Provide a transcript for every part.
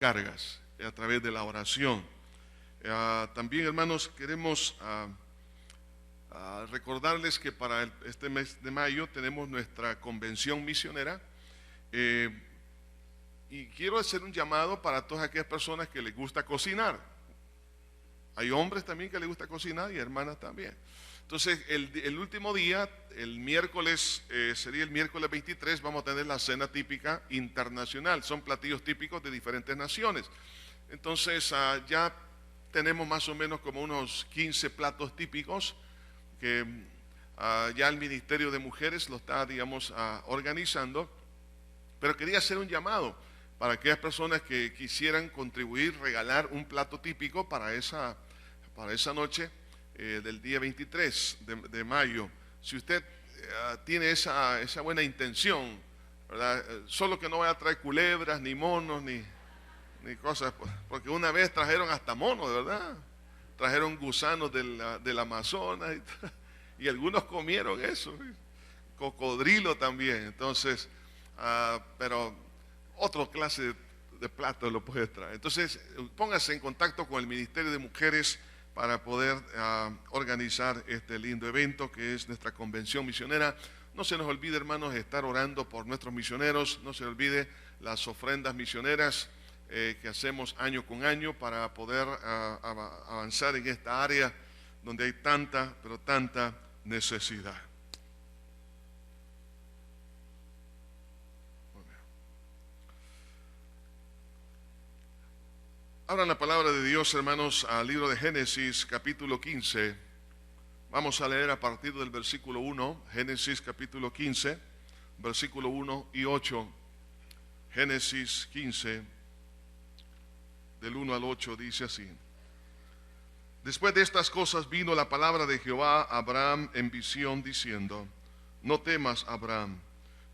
cargas a través de la oración. También, hermanos, queremos recordarles que para este mes de mayo tenemos nuestra convención misionera, y quiero hacer un llamado para todas aquellas personas que les gusta cocinar. Hay hombres también que les gusta cocinar y hermanas también. Entonces, el último día, el miércoles, sería el miércoles 23, vamos a tener la cena típica internacional. Son platillos típicos de diferentes naciones. Entonces, ya tenemos más o menos como unos 15 platos típicos que ya el Ministerio de Mujeres lo está, digamos, organizando. Pero quería hacer un llamado para aquellas personas que quisieran contribuir, regalar un plato típico para esa noche del día 23 de mayo. Si usted tiene esa buena intención, ¿verdad? Solo que no vaya a traer culebras, ni monos, ni cosas, porque una vez trajeron hasta monos, ¿verdad? Trajeron gusanos del Amazonas y algunos comieron eso, cocodrilo también. Entonces, pero otra clase de plato lo puede traer. Entonces, póngase en contacto con el Ministerio de Mujeres para poder organizar este lindo evento que es nuestra convención misionera. No se nos olvide, hermanos, estar orando por nuestros misioneros. No se olvide las ofrendas misioneras que hacemos año con año para poder avanzar en esta área donde hay tanta, pero tanta necesidad. Abran la palabra de Dios, hermanos, al libro de Génesis, capítulo 15. Vamos a leer a partir del versículo 1, Génesis capítulo 15, versículo 1 y 8. Génesis 15, del 1 al 8, dice así. Después de estas cosas vino la palabra de Jehová a Abraham en visión, diciendo: No temas, Abraham,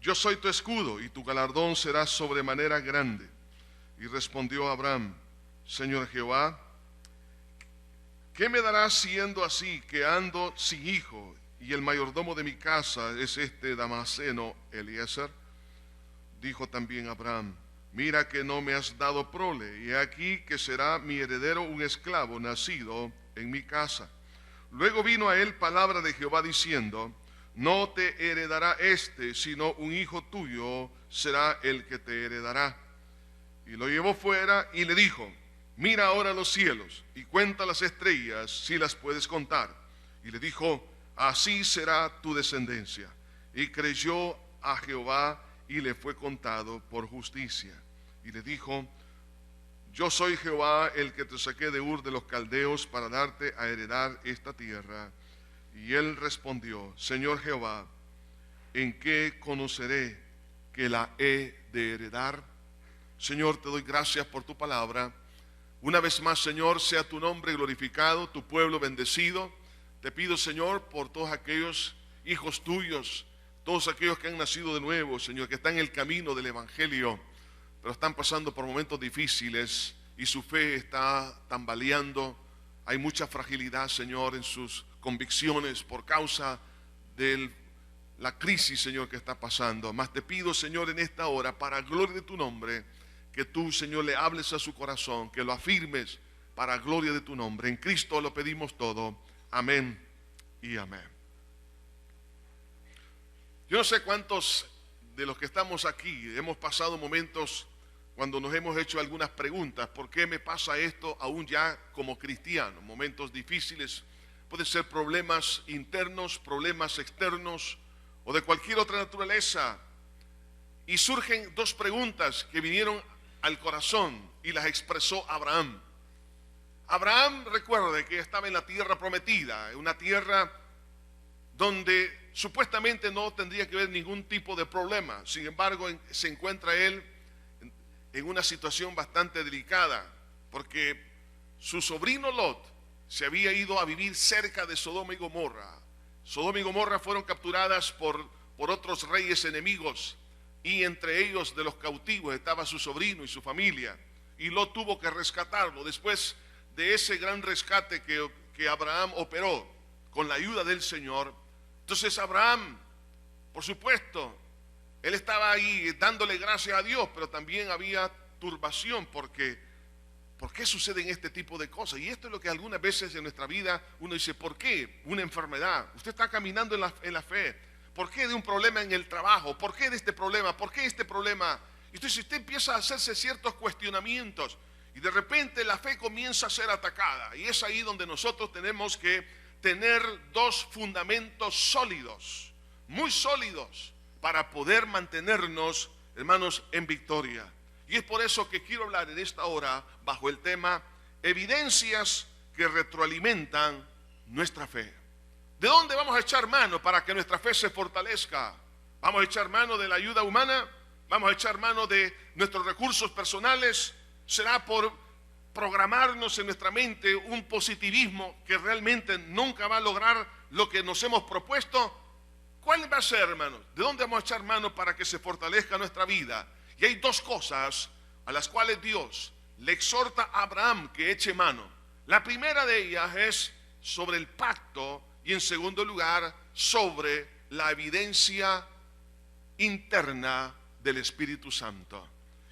yo soy tu escudo, y tu galardón será sobremanera grande. Y respondió Abraham: Señor Jehová, ¿qué me darás siendo así, que ando sin hijo, y el mayordomo de mi casa es este Damaseno Eliezer? Dijo también Abraham: Mira que no me has dado prole, y aquí que será mi heredero un esclavo nacido en mi casa. Luego vino a él palabra de Jehová diciendo: No te heredará este, sino un hijo tuyo será el que te heredará. Y lo llevó fuera y le dijo: Mira ahora los cielos y cuenta las estrellas, si las puedes contar. Y le dijo: Así será tu descendencia. Y creyó a Jehová y le fue contado por justicia. Y le dijo: Yo soy Jehová el que te saqué de Ur de los Caldeos para darte a heredar esta tierra. Y él respondió: Señor Jehová, ¿en qué conoceré que la he de heredar? Señor, te doy gracias por tu palabra. Una vez más, Señor, sea tu nombre glorificado, tu pueblo bendecido. Te pido, Señor, por todos aquellos hijos tuyos, todos aquellos que han nacido de nuevo, Señor, que están en el camino del Evangelio, pero están pasando por momentos difíciles y su fe está tambaleando. Hay mucha fragilidad, Señor, en sus convicciones por causa de la crisis, Señor, que está pasando. Mas te pido, Señor, en esta hora, para gloria de tu nombre, que tú, Señor, le hables a su corazón, que lo afirmes para gloria de tu nombre. En Cristo lo pedimos todo. Amén y amén. Yo no sé cuántos de los que estamos aquí hemos pasado momentos cuando nos hemos hecho algunas preguntas. ¿Por qué me pasa esto aún ya como cristiano? Momentos difíciles, pueden ser problemas internos, problemas externos o de cualquier otra naturaleza. Y surgen dos preguntas que vinieron al corazón y las expresó Abraham. Abraham, recuerde que estaba en la tierra prometida, en una tierra donde supuestamente no tendría que haber ningún tipo de problema. Sin embargo, se encuentra él en una situación bastante delicada, porque su sobrino Lot se había ido a vivir cerca de Sodoma y Gomorra. Sodoma y Gomorra fueron capturadas por otros reyes enemigos, y entre ellos de los cautivos estaba su sobrino y su familia, y Lot tuvo que rescatarlo. Después de ese gran rescate que Abraham operó con la ayuda del Señor, entonces Abraham, por supuesto, él estaba ahí dándole gracias a Dios, pero también perturbación porque ¿por qué suceden este tipo de cosas? Y esto es lo que algunas veces en nuestra vida uno dice, ¿por qué una enfermedad? Usted está caminando en la fe. ¿Por qué de un problema en el trabajo? ¿Por qué de este problema? ¿Por qué este problema? Entonces usted empieza a hacerse ciertos cuestionamientos y de repente la fe comienza a ser atacada. Y es ahí donde nosotros tenemos que tener dos fundamentos sólidos, muy sólidos, para poder mantenernos, hermanos, en victoria. Y es por eso que quiero hablar en esta hora bajo el tema evidencias que retroalimentan nuestra fe. ¿De dónde vamos a echar mano para que nuestra fe se fortalezca? ¿Vamos a echar mano de la ayuda humana? ¿Vamos a echar mano de nuestros recursos personales? ¿Será por programarnos en nuestra mente un positivismo que realmente nunca va a lograr lo que nos hemos propuesto? ¿Cuál va a ser, hermanos? ¿De dónde vamos a echar mano para que se fortalezca nuestra vida? Y hay dos cosas a las cuales Dios le exhorta a Abraham que eche mano. La primera de ellas es sobre el pacto y en segundo lugar sobre la evidencia interna del Espíritu Santo.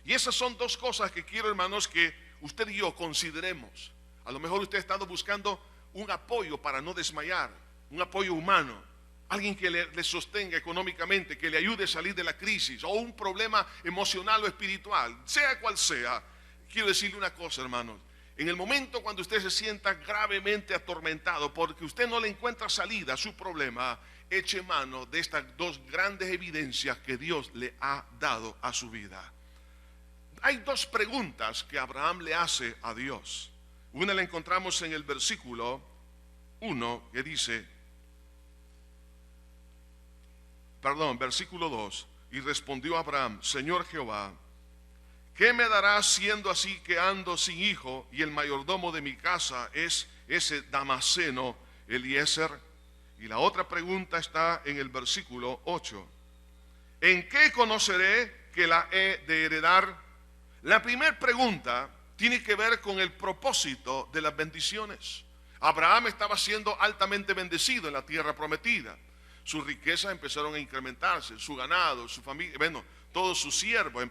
Y esas son dos cosas que quiero, hermanos, que usted y yo consideremos. A lo mejor usted ha estado buscando un apoyo para no desmayar, un apoyo humano, alguien que le sostenga económicamente, que le ayude a salir de la crisis, o un problema emocional o espiritual, sea cual sea. Quiero decirle una cosa, hermanos. En el momento cuando usted se sienta gravemente atormentado porque usted no le encuentra salida a su problema, eche mano de estas dos grandes evidencias que Dios le ha dado a su vida. Hay dos preguntas que Abraham le hace a Dios. Una la encontramos en el versículo 1 que dice, versículo 2, y respondió Abraham, Señor Jehová, ¿qué me darás siendo así que ando sin hijo y el mayordomo de mi casa es ese Damaseno Eliezer? Y la otra pregunta está en el versículo 8. ¿En qué conoceré que la he de heredar? La primera pregunta tiene que ver con el propósito de las bendiciones. Abraham estaba siendo altamente bendecido en la tierra prometida. Sus riquezas empezaron a incrementarse, su ganado, su familia, todos sus siervos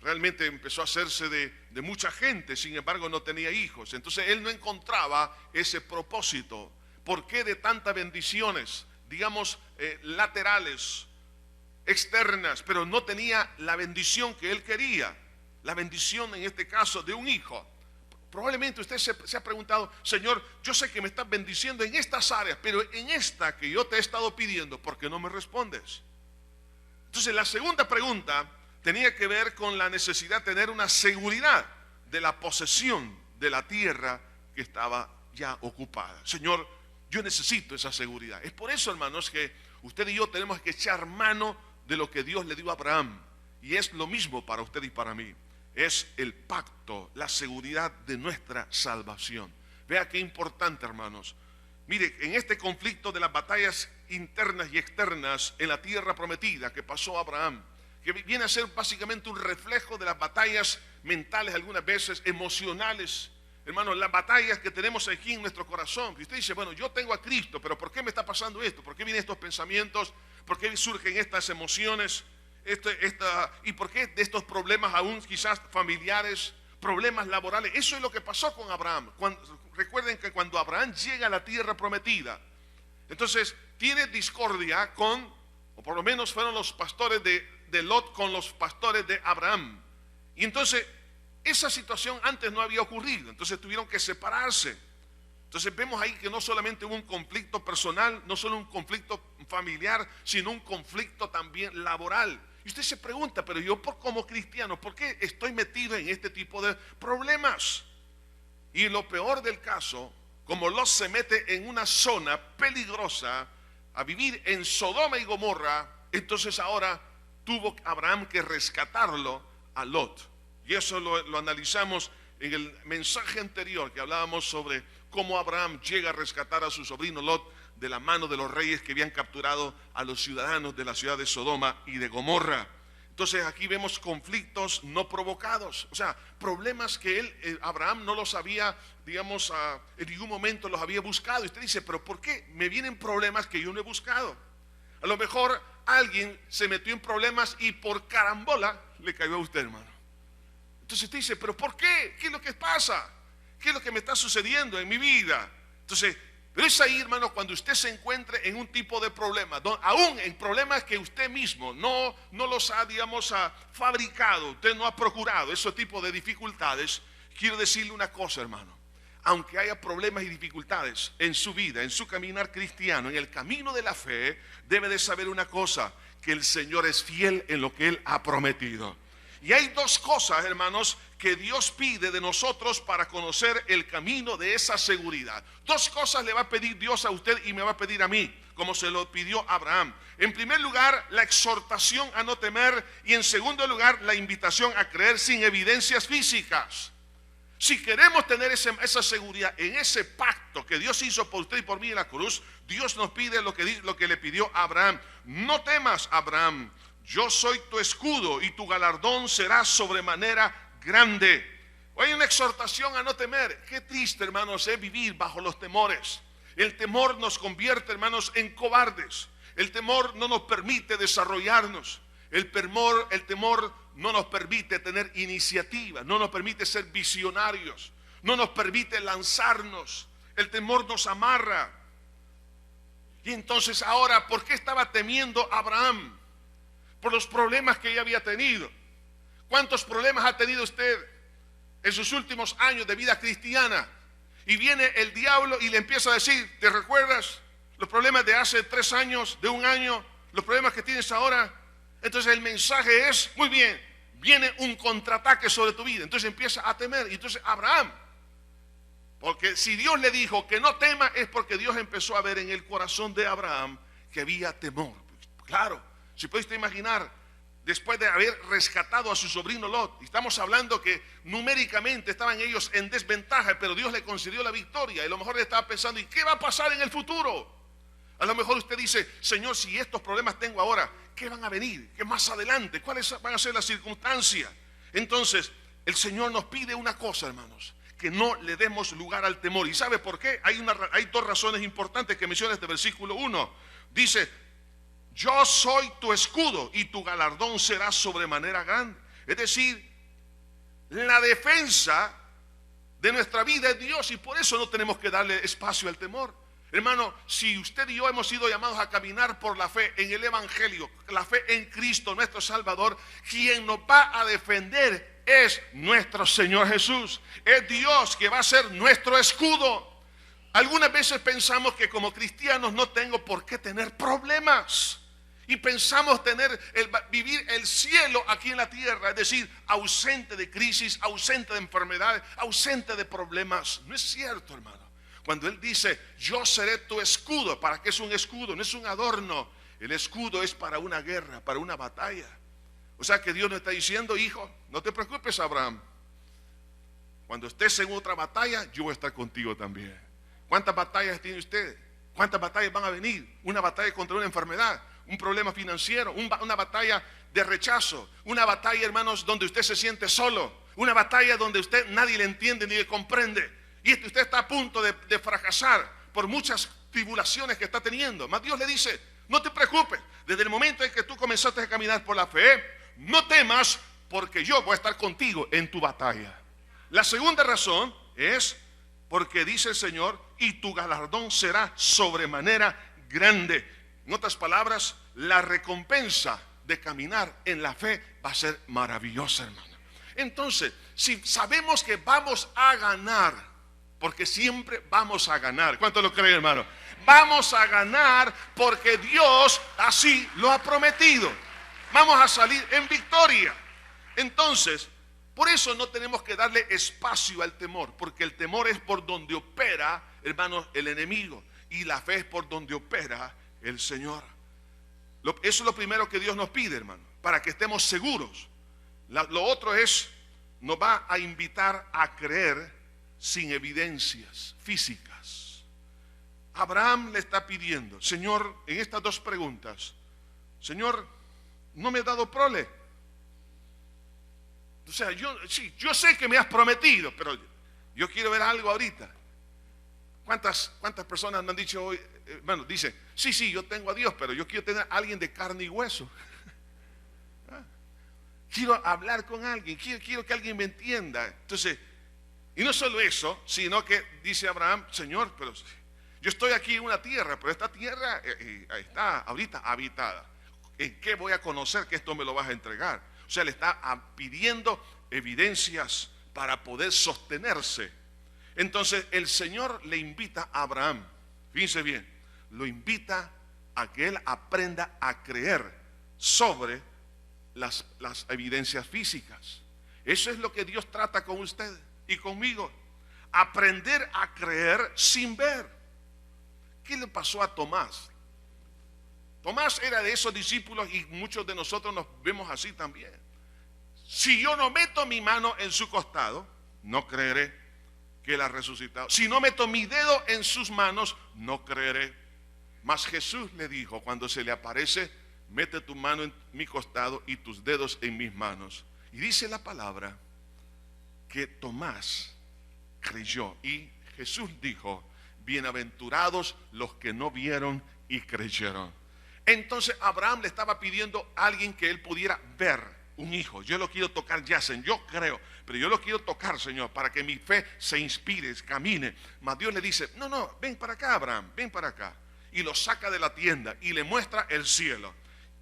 realmente empezó a hacerse de mucha gente, sin embargo no tenía hijos. Entonces él no encontraba ese propósito. ¿Por qué de tantas bendiciones, digamos, laterales, externas, pero no tenía la bendición que él quería? La bendición en este caso de un hijo. Probablemente usted se ha preguntado, Señor, yo sé que me estás bendiciendo en estas áreas, pero en esta que yo te he estado pidiendo, ¿por qué no me respondes? Entonces la segunda pregunta tenía que ver con la necesidad de tener una seguridad de la posesión de la tierra que estaba ya ocupada. Señor, yo necesito esa seguridad. Es por eso, hermanos, que usted y yo tenemos que echar mano de lo que Dios le dio a Abraham. Y es lo mismo para usted y para mí. Es el pacto, la seguridad de nuestra salvación. Vea qué importante, hermanos. Mire, en este conflicto de las batallas internas y externas en la tierra prometida que pasó Abraham, que viene a ser básicamente un reflejo de las batallas mentales, algunas veces emocionales, hermanos, las batallas que tenemos aquí en nuestro corazón. Y usted dice, bueno, yo tengo a Cristo, pero ¿por qué me está pasando esto? ¿Por qué vienen estos pensamientos? ¿Por qué surgen estas emociones? ¿Y por qué de estos problemas aún quizás familiares, problemas laborales? Eso es lo que pasó con Abraham. Recuerden que cuando Abraham llega a la tierra prometida, entonces tiene discordia con, o por lo menos fueron los pastores de Lot con los pastores de Abraham. Y entonces esa situación antes no había ocurrido, entonces tuvieron que separarse. Entonces vemos ahí que no solamente hubo un conflicto personal, no solo un conflicto familiar, sino un conflicto también laboral. Y usted se pregunta, pero yo como cristiano, ¿por qué estoy metido en este tipo de problemas? Y lo peor del caso, como Lot se mete en una zona peligrosa a vivir en Sodoma y Gomorra, entonces ahora tuvo Abraham que rescatarlo a Lot. Y eso lo analizamos en el mensaje anterior que hablábamos sobre cómo Abraham llega a rescatar a su sobrino Lot de la mano de los reyes que habían capturado a los ciudadanos de la ciudad de Sodoma y de Gomorra. Entonces aquí vemos conflictos no provocados, o sea, problemas que Abraham no los había, digamos, en ningún momento los había buscado. Y usted dice, pero ¿por qué me vienen problemas que yo no he buscado? A lo mejor alguien se metió en problemas y por carambola le cayó a usted, hermano. Entonces usted dice, ¿pero por qué? ¿Qué es lo que pasa? ¿Qué es lo que me está sucediendo en mi vida? Entonces, pero es ahí, hermano, cuando usted se encuentre en un tipo de problema, aún en problemas que usted mismo no los ha, digamos, fabricado, usted no ha procurado ese tipo de dificultades. Quiero decirle una cosa, hermano. Aunque haya problemas y dificultades en su vida, en su caminar cristiano, en el camino de la fe, debe de saber una cosa, que el Señor es fiel en lo que Él ha prometido. Y hay dos cosas, hermanos, que Dios pide de nosotros para conocer el camino de esa seguridad. Dos cosas le va a pedir Dios a usted y me va a pedir a mí, como se lo pidió a Abraham. En primer lugar, la exhortación a no temer, y en segundo lugar, la invitación a creer sin evidencias físicas. Si queremos tener esa seguridad en ese pacto que Dios hizo por usted y por mí en la cruz, Dios nos pide lo que le pidió a Abraham. No temas, Abraham, yo soy tu escudo y tu galardón será sobremanera grande. Hay una exhortación a no temer. Qué triste, hermanos, es vivir bajo los temores. El temor nos convierte, hermanos, en cobardes. El temor no nos permite desarrollarnos. El temor no nos permite tener iniciativa, no nos permite ser visionarios, no nos permite lanzarnos. El temor nos amarra. Y entonces ahora, ¿por qué estaba temiendo Abraham? Por los problemas que ella había tenido. ¿Cuántos problemas ha tenido usted en sus últimos años de vida cristiana? Y viene el diablo y le empieza a decir, ¿te recuerdas los problemas de hace 3 años, de 1 año, los problemas que tienes ahora? Entonces el mensaje es, muy bien, viene un contraataque sobre tu vida. Entonces empieza a temer. Y entonces Abraham, porque si Dios le dijo que no tema, es porque Dios empezó a ver en el corazón de Abraham que había temor. Claro, si puedes imaginar, después de haber rescatado a su sobrino Lot, estamos hablando que numéricamente estaban ellos en desventaja, pero Dios le concedió la victoria. Y a lo mejor le estaba pensando, ¿y qué va a pasar en el futuro? A lo mejor usted dice, Señor, si estos problemas tengo ahora, ¿qué van a venir? ¿Qué más adelante? ¿Cuáles van a ser las circunstancias? Entonces, el Señor nos pide una cosa, hermanos, que no le demos lugar al temor. ¿Y sabe por qué? Hay 2 razones importantes que menciona este versículo 1. Dice, yo soy tu escudo y tu galardón será sobremanera grande. Es decir, la defensa de nuestra vida es Dios, y por eso no tenemos que darle espacio al temor. Hermano, si usted y yo hemos sido llamados a caminar por la fe en el Evangelio, la fe en Cristo nuestro Salvador, quien nos va a defender es nuestro Señor Jesús. Es Dios que va a ser nuestro escudo. Algunas veces pensamos que como cristianos no tengo por qué tener problemas. Y pensamos vivir el cielo aquí en la tierra, es decir, ausente de crisis, ausente de enfermedades, ausente de problemas. No es cierto, hermano. Cuando Él dice, yo seré tu escudo, ¿para qué es un escudo? No es un adorno. El escudo es para una guerra, para una batalla. O sea que Dios nos está diciendo, hijo, no te preocupes, Abraham. Cuando estés en otra batalla, yo voy a estar contigo también. ¿Cuántas batallas tiene usted? ¿Cuántas batallas van a venir? Una batalla contra una enfermedad, un problema financiero, una batalla de rechazo, una batalla, hermanos, donde usted se siente solo, una batalla donde nadie le entiende ni le comprende. Y usted está a punto de fracasar por muchas tribulaciones que está teniendo. Mas Dios le dice, no te preocupes. Desde el momento en que tú comenzaste a caminar por la fe, no temas, porque yo voy a estar contigo en tu batalla. La segunda razón es porque dice el Señor, y tu galardón será sobremanera grande. En otras palabras, la recompensa de caminar en la fe va a ser maravillosa, hermano. Entonces, si sabemos que vamos a ganar, porque siempre vamos a ganar. ¿Cuánto lo creen, hermano? Vamos a ganar porque Dios así lo ha prometido. Vamos a salir en victoria. Entonces, por eso no tenemos que darle espacio al temor, porque el temor es por donde opera, hermanos, el enemigo, y la fe es por donde opera el Señor. Eso es lo primero que Dios nos pide, hermano, para que estemos seguros. Lo otro es, nos va a invitar a creer sin evidencias físicas. Abraham le está pidiendo, Señor, en estas 2 preguntas, Señor, no me he dado prole. O sea, yo sé que me has prometido, pero yo quiero ver algo ahorita. ¿Cuántas personas me han dicho hoy? Bueno, dicen, sí, yo tengo a Dios, pero yo quiero tener a alguien de carne y hueso. quiero hablar con alguien, quiero que alguien me entienda. Entonces, y no solo eso, sino que dice Abraham, Señor, pero yo estoy aquí en una tierra, pero esta tierra está ahorita habitada. ¿En qué voy a conocer que esto me lo vas a entregar? O sea, le está pidiendo evidencias para poder sostenerse. Entonces el Señor le invita a Abraham, fíjense bien, lo invita a que él aprenda a creer sobre las evidencias físicas. Eso es lo que Dios trata con usted y conmigo. Aprender a creer sin ver. ¿Qué le pasó a Tomás? Tomás era de esos discípulos y muchos de nosotros nos vemos así también. Si yo no meto mi mano en su costado, no creeré que él ha resucitado. Si no meto mi dedo en sus manos, no creeré. Mas Jesús le dijo cuando se le aparece, mete tu mano en mi costado y tus dedos en mis manos. Y dice la palabra que Tomás creyó y Jesús dijo, bienaventurados los que no vieron y creyeron. Entonces Abraham le estaba pidiendo a alguien que él pudiera ver, un hijo. Yo lo quiero tocar ya, Señor, yo creo, pero yo lo quiero tocar, Señor, para que mi fe se inspire, camine. Mas Dios le dice, no, ven para acá, Abraham, ven para acá. Y lo saca de la tienda y le muestra el cielo.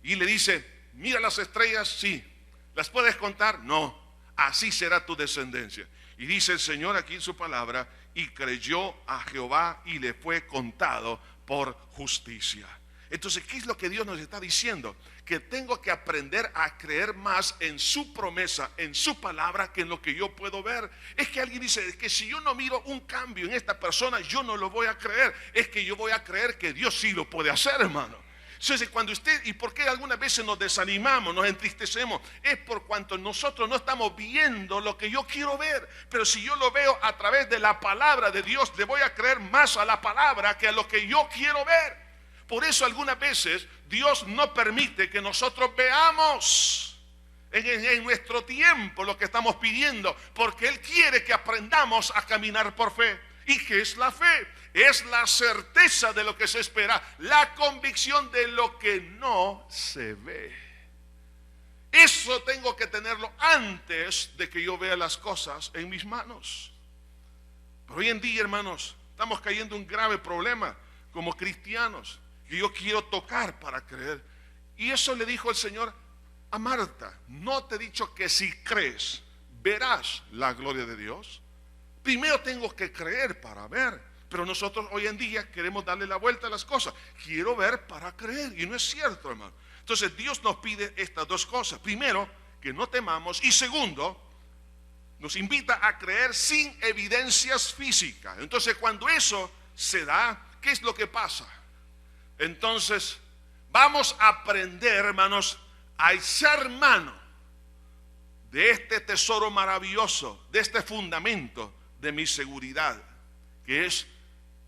Y le dice, mira las estrellas, sí. ¿Las puedes contar? No. Así será tu descendencia. Y dice el Señor aquí en su palabra, y creyó a Jehová y le fue contado por justicia. Entonces, ¿qué es lo que Dios nos está diciendo? Que tengo que aprender a creer más en su promesa, en su palabra, que en lo que yo puedo ver. Es que alguien dice, es que si yo no miro un cambio en esta persona, yo no lo voy a creer. Es que yo voy a creer que Dios sí lo puede hacer, hermano. Entonces, cuando usted, ¿y por qué algunas veces nos desanimamos, nos entristecemos? Es por cuanto nosotros no estamos viendo lo que yo quiero ver. Pero si yo lo veo a través de la palabra de Dios, le voy a creer más a la palabra que a lo que yo quiero ver. Por eso algunas veces Dios no permite que nosotros veamos en nuestro tiempo lo que estamos pidiendo, porque Él quiere que aprendamos a caminar por fe. ¿Y qué es la fe? Es la certeza de lo que se espera, la convicción de lo que no se ve. Eso tengo que tenerlo antes de que yo vea las cosas en mis manos. Pero hoy en día, hermanos, estamos cayendo en un grave problema como cristianos, que yo quiero tocar para creer. Y eso le dijo el Señor a Marta, ¿no te he dicho que si crees verás la gloria de Dios? Primero tengo que creer para ver. Pero nosotros hoy en día queremos darle la vuelta a las cosas. Quiero ver para creer, y no es cierto, hermano. Entonces Dios nos pide estas dos cosas. Primero, que no temamos, y segundo, nos invita a creer sin evidencias físicas. Entonces cuando eso se da, ¿qué es lo que pasa? Entonces vamos a aprender, hermanos, a echar mano de este tesoro maravilloso, de este fundamento de mi seguridad, que es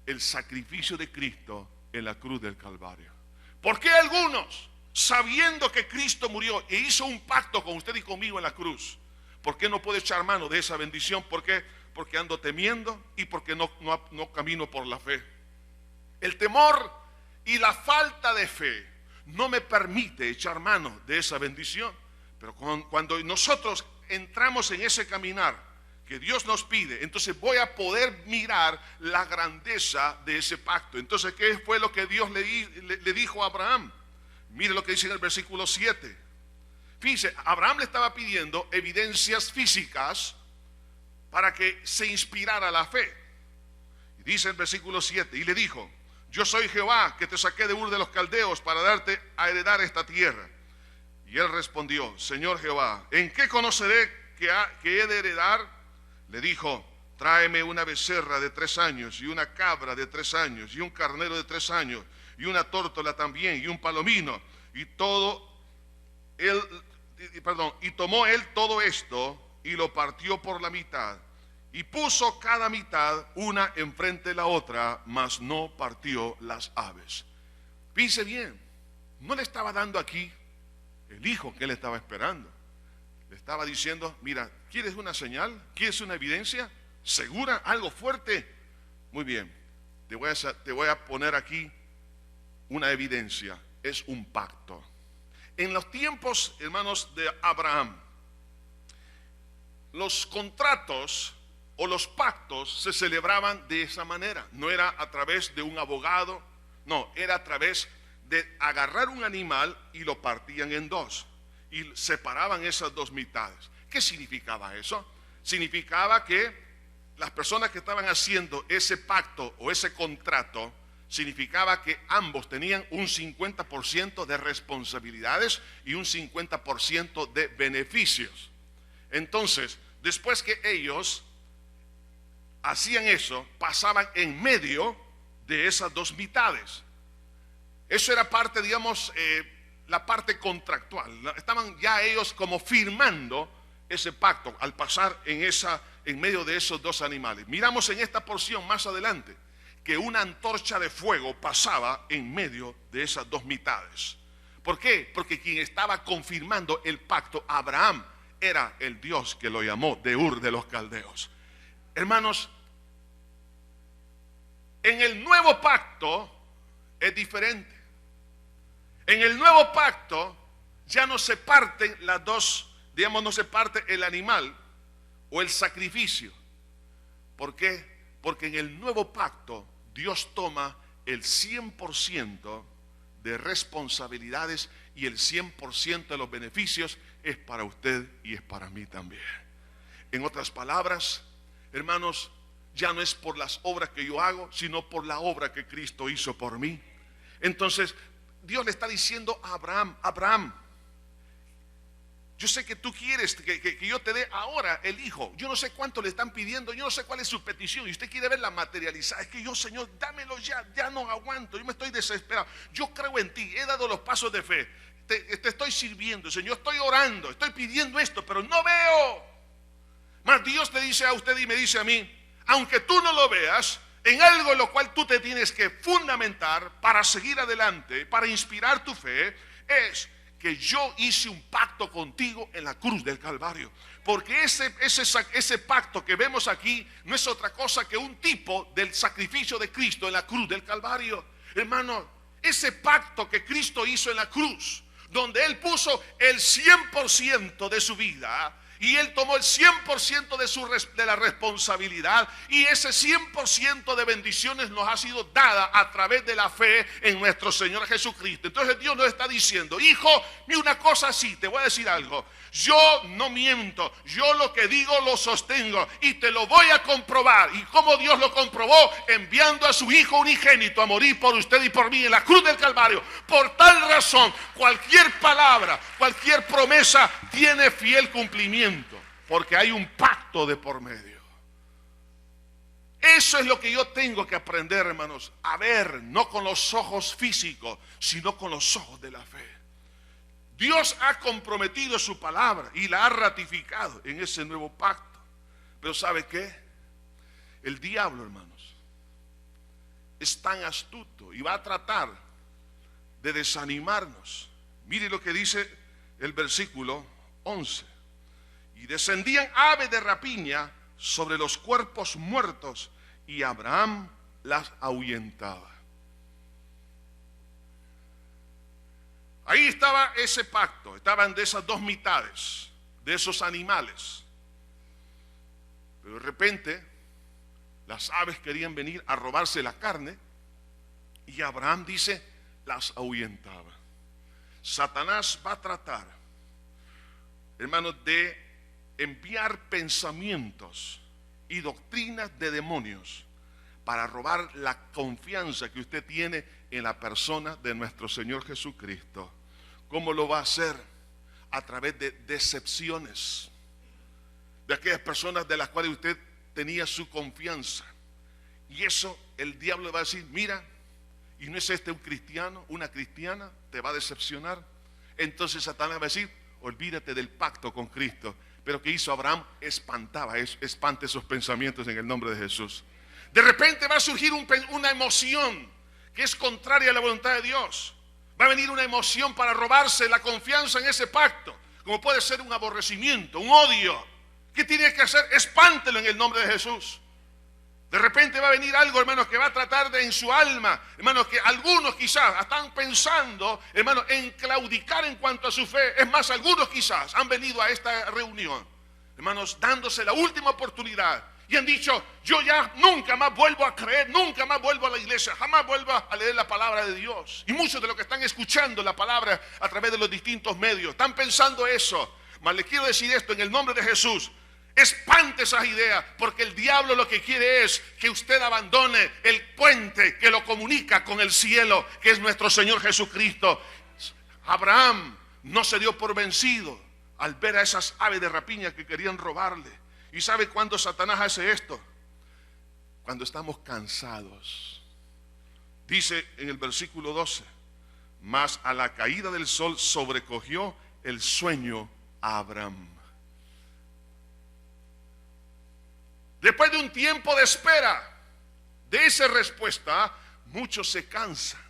el sacrificio de Cristo en la cruz del Calvario. ¿Por qué algunos, sabiendo que Cristo murió e hizo un pacto con usted y conmigo en la cruz, por qué no puedo echar mano de esa bendición? ¿Por qué? Porque ando temiendo y porque no camino por la fe. El temor y la falta de fe no me permite echar mano de esa bendición. Pero cuando nosotros entramos en ese caminar que Dios nos pide, entonces voy a poder mirar la grandeza de ese pacto. Entonces, ¿qué fue lo que Dios le dijo a Abraham? Mire lo que dice en el versículo 7. Fíjense, Abraham le estaba pidiendo evidencias físicas para que se inspirara la fe. Y dice el versículo 7, y le dijo, yo soy Jehová que te saqué de Ur de los Caldeos para darte a heredar esta tierra. Y él respondió, Señor Jehová, ¿en qué conoceré que he de heredar? Le dijo, tráeme una becerra de 3 años y una cabra de 3 años y un carnero de 3 años y una tórtola también y un palomino. Y tomó él todo esto y lo partió por la mitad y puso cada mitad una enfrente de la otra, mas no partió las aves. Piense bien, no le estaba dando aquí el hijo que él estaba esperando. Le estaba diciendo, mira, ¿quieres una señal? ¿Quieres una evidencia? ¿Segura? ¿Algo fuerte? Muy bien, te voy a poner aquí una evidencia. Es un pacto. En los tiempos, hermanos, de Abraham, los contratos o los pactos se celebraban de esa manera. No era a través de un abogado, no, era a través de agarrar un animal y lo partían en dos y separaban esas dos mitades. ¿Qué significaba eso? Significaba que las personas que estaban haciendo ese pacto o ese contrato, significaba que ambos tenían un 50% de responsabilidades y un 50% de beneficios. Entonces, después que ellos hacían eso, pasaban en medio de esas dos mitades. Eso era parte, digamos, la parte contractual. Estaban ya ellos como firmando ese pacto al pasar en medio de esos dos animales. Miramos en esta porción más adelante que una antorcha de fuego pasaba en medio de esas dos mitades. ¿Por qué? Porque quien estaba confirmando el pacto, Abraham, era el Dios que lo llamó de Ur de los Caldeos. Hermanos, en el nuevo pacto es diferente. En el nuevo pacto ya no se parten las dos, digamos, no se parte el animal o el sacrificio. ¿Por qué? Porque en el nuevo pacto Dios toma el 100% de responsabilidades y el 100% de los beneficios es para usted y es para mí también. En otras palabras, hermanos, ya no es por las obras que yo hago, sino por la obra que Cristo hizo por mí. Entonces, Dios le está diciendo a Abraham: Abraham, yo sé que tú quieres que yo te dé ahora el hijo. Yo no sé cuánto le están pidiendo, yo no sé cuál es su petición y usted quiere verla materializada. Es que yo, Señor, dámelo ya no aguanto, yo me estoy desesperado. Yo creo en ti, he dado los pasos de fe, te estoy sirviendo, Señor, estoy orando, estoy pidiendo esto, pero no veo. Mas Dios te dice a usted y me dice a mí: aunque tú no lo veas, en algo en lo cual tú te tienes que fundamentar para seguir adelante, para inspirar tu fe, es que yo hice un pacto contigo en la cruz del Calvario. Porque ese pacto que vemos aquí no es otra cosa que un tipo del sacrificio de Cristo en la cruz del Calvario. Hermano, ese pacto que Cristo hizo en la cruz, donde Él puso el 100% de su vida, y Él tomó el 100% de la responsabilidad, y ese 100% de bendiciones nos ha sido dada a través de la fe en nuestro Señor Jesucristo. Entonces Dios nos está diciendo: hijo, mira, una cosa así, te voy a decir algo. Yo no miento, yo lo que digo lo sostengo y te lo voy a comprobar. ¿Y cómo Dios lo comprobó? Enviando a su Hijo unigénito a morir por usted y por mí en la cruz del Calvario. Por tal razón, cualquier palabra, cualquier promesa tiene fiel cumplimiento, porque hay un pacto de por medio. Eso es lo que yo tengo que aprender, hermanos, a ver, no con los ojos físicos, sino con los ojos de la fe. Dios ha comprometido su palabra y la ha ratificado en ese nuevo pacto. Pero ¿sabe qué? El diablo, hermanos, es tan astuto y va a tratar de desanimarnos. Mire lo que dice el versículo 11. Y descendían aves de rapiña sobre los cuerpos muertos, y Abraham las ahuyentaba. Ahí estaba ese pacto, estaban de esas dos mitades, de esos animales. Pero de repente las aves querían venir a robarse la carne, y Abraham dice, las ahuyentaba. Satanás va a tratar, hermanos, de enviar pensamientos y doctrinas de demonios para robar la confianza que usted tiene en la persona de nuestro Señor Jesucristo. ¿Cómo lo va a hacer? A través de decepciones de aquellas personas de las cuales usted tenía su confianza. Y eso el diablo le va a decir: mira, y no es este un cristiano, una cristiana, te va a decepcionar. Entonces Satanás va a decir: olvídate del pacto con Cristo. Pero ¿qué hizo Abraham? Espante esos pensamientos en el nombre de Jesús. De repente va a surgir una emoción que es contraria a la voluntad de Dios. Va a venir una emoción para robarse la confianza en ese pacto, como puede ser un aborrecimiento, un odio. ¿Qué tiene que hacer? Espántelo en el nombre de Jesús. De repente va a venir algo, hermanos, que va a tratar de en su alma, hermanos, que algunos quizás están pensando, hermanos, en claudicar en cuanto a su fe. Es más, algunos quizás han venido a esta reunión, hermanos, dándose la última oportunidad. Y han dicho, yo ya nunca más vuelvo a creer, nunca más vuelvo a la iglesia, jamás vuelvo a leer la palabra de Dios. Y muchos de los que están escuchando la palabra a través de los distintos medios están pensando eso. Mas les quiero decir esto en el nombre de Jesús. Espante esas ideas, porque el diablo lo que quiere es que usted abandone el puente que lo comunica con el cielo, que es nuestro Señor Jesucristo. Abraham no se dio por vencido al ver a esas aves de rapiña que querían robarle. ¿Y sabe cuándo Satanás hace esto? Cuando estamos cansados. Dice en el versículo 12, mas a la caída del sol sobrecogió el sueño a Abraham. Después de un tiempo de espera, de esa respuesta, muchos se cansan.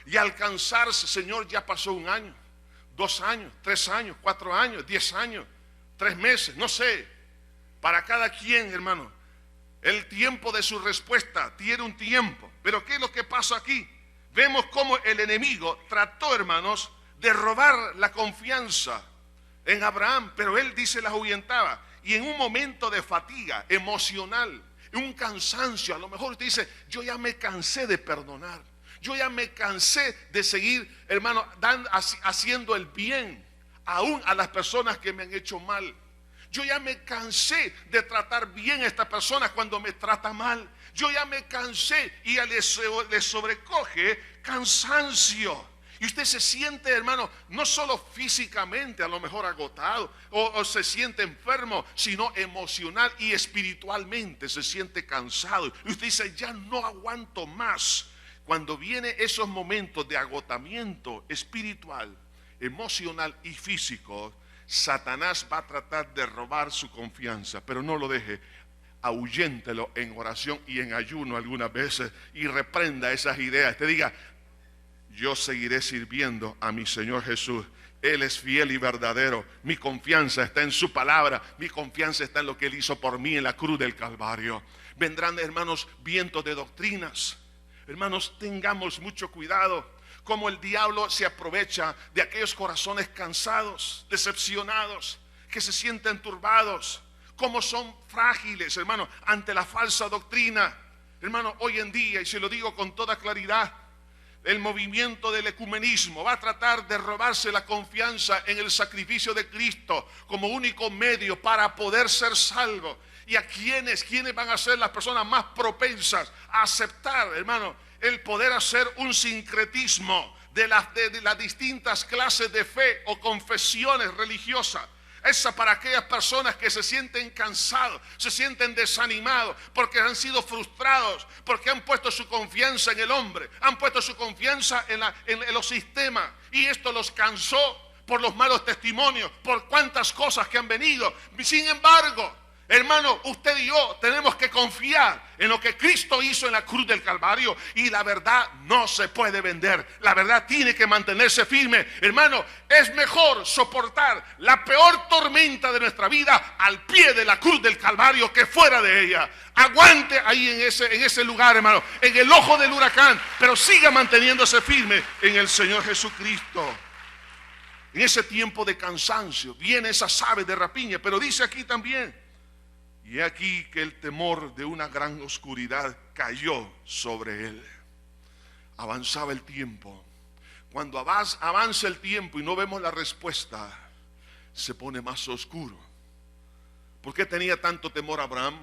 Y al cansarse, Señor, ya pasó 1 año, 2 años, 3 años, 4 años, 10 años, 3 meses, no sé. Para cada quien, hermano, el tiempo de su respuesta tiene un tiempo. Pero ¿qué es lo que pasa aquí? Vemos cómo el enemigo trató, hermanos, de robar la confianza en Abraham, pero él dice la ahuyentaba. Y en un momento de fatiga emocional, un cansancio, a lo mejor usted dice, yo ya me cansé de perdonar. Yo ya me cansé de seguir, hermano, haciendo el bien, aún a las personas que me han hecho mal. Yo ya me cansé de tratar bien a esta persona cuando me trata mal. Yo ya me cansé y le sobrecoge cansancio. Y usted se siente, hermano, no solo físicamente a lo mejor agotado o se siente enfermo, sino emocional y espiritualmente se siente cansado. Y usted dice, ya no aguanto más. Cuando vienen esos momentos de agotamiento espiritual, emocional y físico, Satanás va a tratar de robar su confianza, pero no lo deje. Ahuyéntelo en oración y en ayuno algunas veces y reprenda esas ideas. Te diga, yo seguiré sirviendo a mi Señor Jesús. Él es fiel y verdadero. Mi confianza está en su palabra. Mi confianza está en lo que Él hizo por mí en la cruz del Calvario. Vendrán, hermanos, vientos de doctrinas. Hermanos, tengamos mucho cuidado. Cómo el diablo se aprovecha de aquellos corazones cansados, decepcionados, que se sienten turbados. Cómo son frágiles, hermano, ante la falsa doctrina. Hermano, hoy en día, y se lo digo con toda claridad, el movimiento del ecumenismo va a tratar de robarse la confianza en el sacrificio de Cristo como único medio para poder ser salvo. ¿Y a quiénes van a ser las personas más propensas a aceptar, hermano, el poder hacer un sincretismo de las distintas clases de fe o confesiones religiosas? Esa para aquellas personas que se sienten cansados, se sienten desanimados, porque han sido frustrados, porque han puesto su confianza en el hombre, han puesto su confianza en los sistemas, y esto los cansó por los malos testimonios, por cuantas cosas que han venido. Sin embargo, hermano, usted y yo tenemos que confiar en lo que Cristo hizo en la cruz del Calvario, y la verdad no se puede vender. La verdad tiene que mantenerse firme. Hermano, es mejor soportar la peor tormenta de nuestra vida al pie de la cruz del Calvario que fuera de ella. Aguante ahí en ese lugar, hermano, en el ojo del huracán, pero siga manteniéndose firme en el Señor Jesucristo. En ese tiempo de cansancio vienen esas aves de rapiña, pero dice aquí también: y aquí que el temor de una gran oscuridad cayó sobre él. Avanzaba el tiempo. Cuando avanza el tiempo y no vemos la respuesta, se pone más oscuro. ¿Por qué tenía tanto temor Abraham?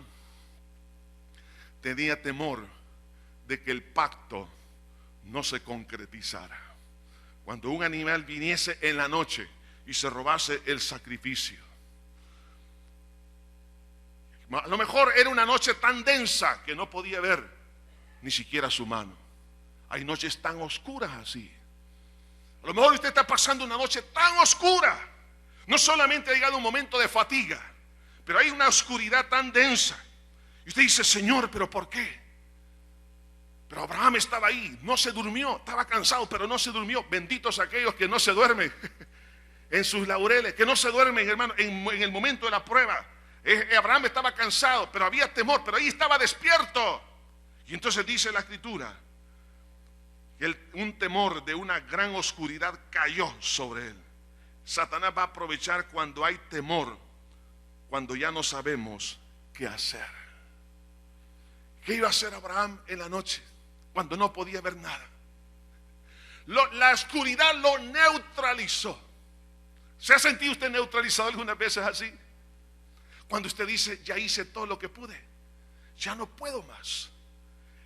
Tenía temor de que el pacto no se concretizara. Cuando un animal viniese en la noche y se robase el sacrificio. A lo mejor era una noche tan densa que no podía ver ni siquiera su mano. Hay noches tan oscuras así. A lo mejor usted está pasando una noche tan oscura. No solamente ha llegado un momento de fatiga, pero hay una oscuridad tan densa. Y usted dice, Señor, ¿pero por qué? Pero Abraham estaba ahí, no se durmió, estaba cansado, pero no se durmió. Benditos aquellos que no se duermen en sus laureles, que no se duermen, hermano, en el momento de la prueba. Abraham estaba cansado, pero había temor, pero ahí estaba despierto. Y entonces dice la Escritura que un temor de una gran oscuridad cayó sobre él. Satanás va a aprovechar cuando hay temor, cuando ya no sabemos qué hacer. ¿Qué iba a hacer Abraham en la noche cuando no podía ver nada? La oscuridad lo neutralizó. ¿Se ha sentido usted neutralizado algunas veces así? Cuando usted dice, ya hice todo lo que pude, ya no puedo más.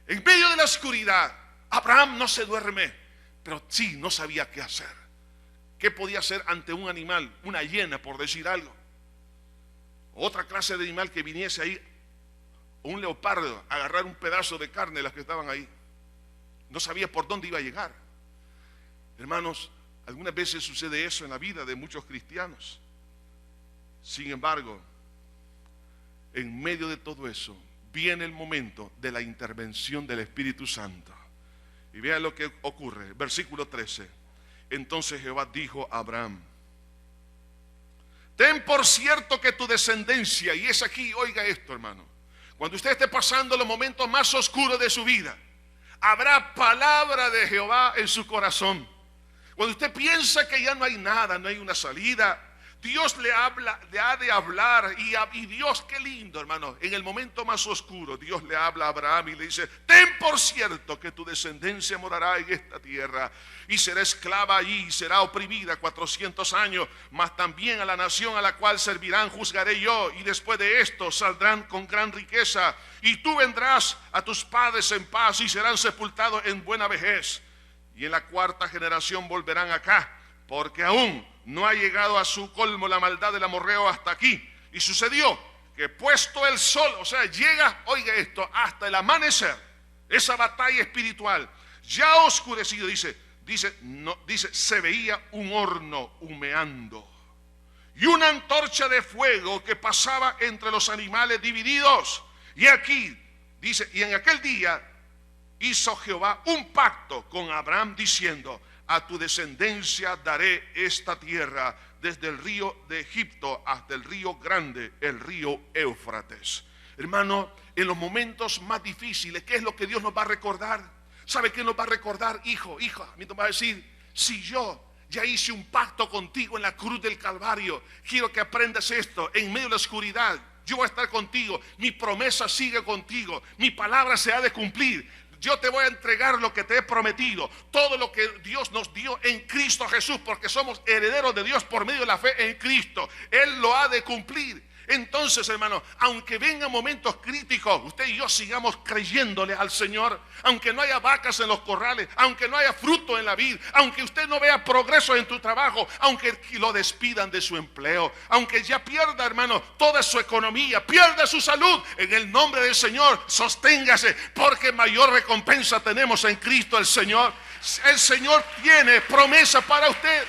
En medio de la oscuridad, Abraham no se duerme, pero sí no sabía qué hacer. ¿Qué podía hacer ante un animal, una hiena, por decir algo? Otra clase de animal que viniese ahí, un leopardo, a agarrar un pedazo de carne de las que estaban ahí. No sabía por dónde iba a llegar. Hermanos, algunas veces sucede eso en la vida de muchos cristianos. Sin embargo, en medio de todo eso, viene el momento de la intervención del Espíritu Santo. Y vean lo que ocurre, versículo 13. Entonces Jehová dijo a Abraham: ten por cierto que tu descendencia, y es aquí, oiga esto, hermano, cuando usted esté pasando los momentos más oscuros de su vida, habrá palabra de Jehová en su corazón. Cuando usted piensa que ya no hay nada, no hay una salida, Dios le habla, le ha de hablar. Y Dios, qué lindo, hermano, en el momento más oscuro Dios le habla a Abraham y le dice: ten por cierto que tu descendencia morará en esta tierra y será esclava allí y será oprimida 400 años, mas también a la nación a la cual servirán juzgaré yo, y después de esto saldrán con gran riqueza, y tú vendrás a tus padres en paz y serán sepultados en buena vejez, y en la cuarta generación volverán acá, porque aún no ha llegado a su colmo la maldad del amorreo hasta aquí. Y sucedió que puesto el sol, o sea, llega, oiga esto, hasta el amanecer, esa batalla espiritual, ya oscurecido, dice, se veía un horno humeando y una antorcha de fuego que pasaba entre los animales divididos. Y aquí, dice, y en aquel día hizo Jehová un pacto con Abraham diciendo: a tu descendencia daré esta tierra, desde el río de Egipto hasta el río grande, el río Éufrates. Hermano, en los momentos más difíciles, ¿qué es lo que Dios nos va a recordar? ¿Sabe qué nos va a recordar? Hijo, hija, a mí nos va a decir: si yo ya hice un pacto contigo en la cruz del Calvario, quiero que aprendas esto. En medio de la oscuridad, yo voy a estar contigo. Mi promesa sigue contigo. Mi palabra se ha de cumplir. Yo te voy a entregar lo que te he prometido, todo lo que Dios nos dio en Cristo Jesús, porque somos herederos de Dios por medio de la fe en Cristo. Él lo ha de cumplir. Entonces, hermano, aunque vengan momentos críticos, usted y yo sigamos creyéndole al Señor. Aunque no haya vacas en los corrales, aunque no haya fruto en la vid, aunque usted no vea progreso en tu trabajo, aunque lo despidan de su empleo, aunque ya pierda, hermano, toda su economía, pierda su salud, en el nombre del Señor, sosténgase, porque mayor recompensa tenemos en Cristo el Señor. El Señor tiene promesa para usted.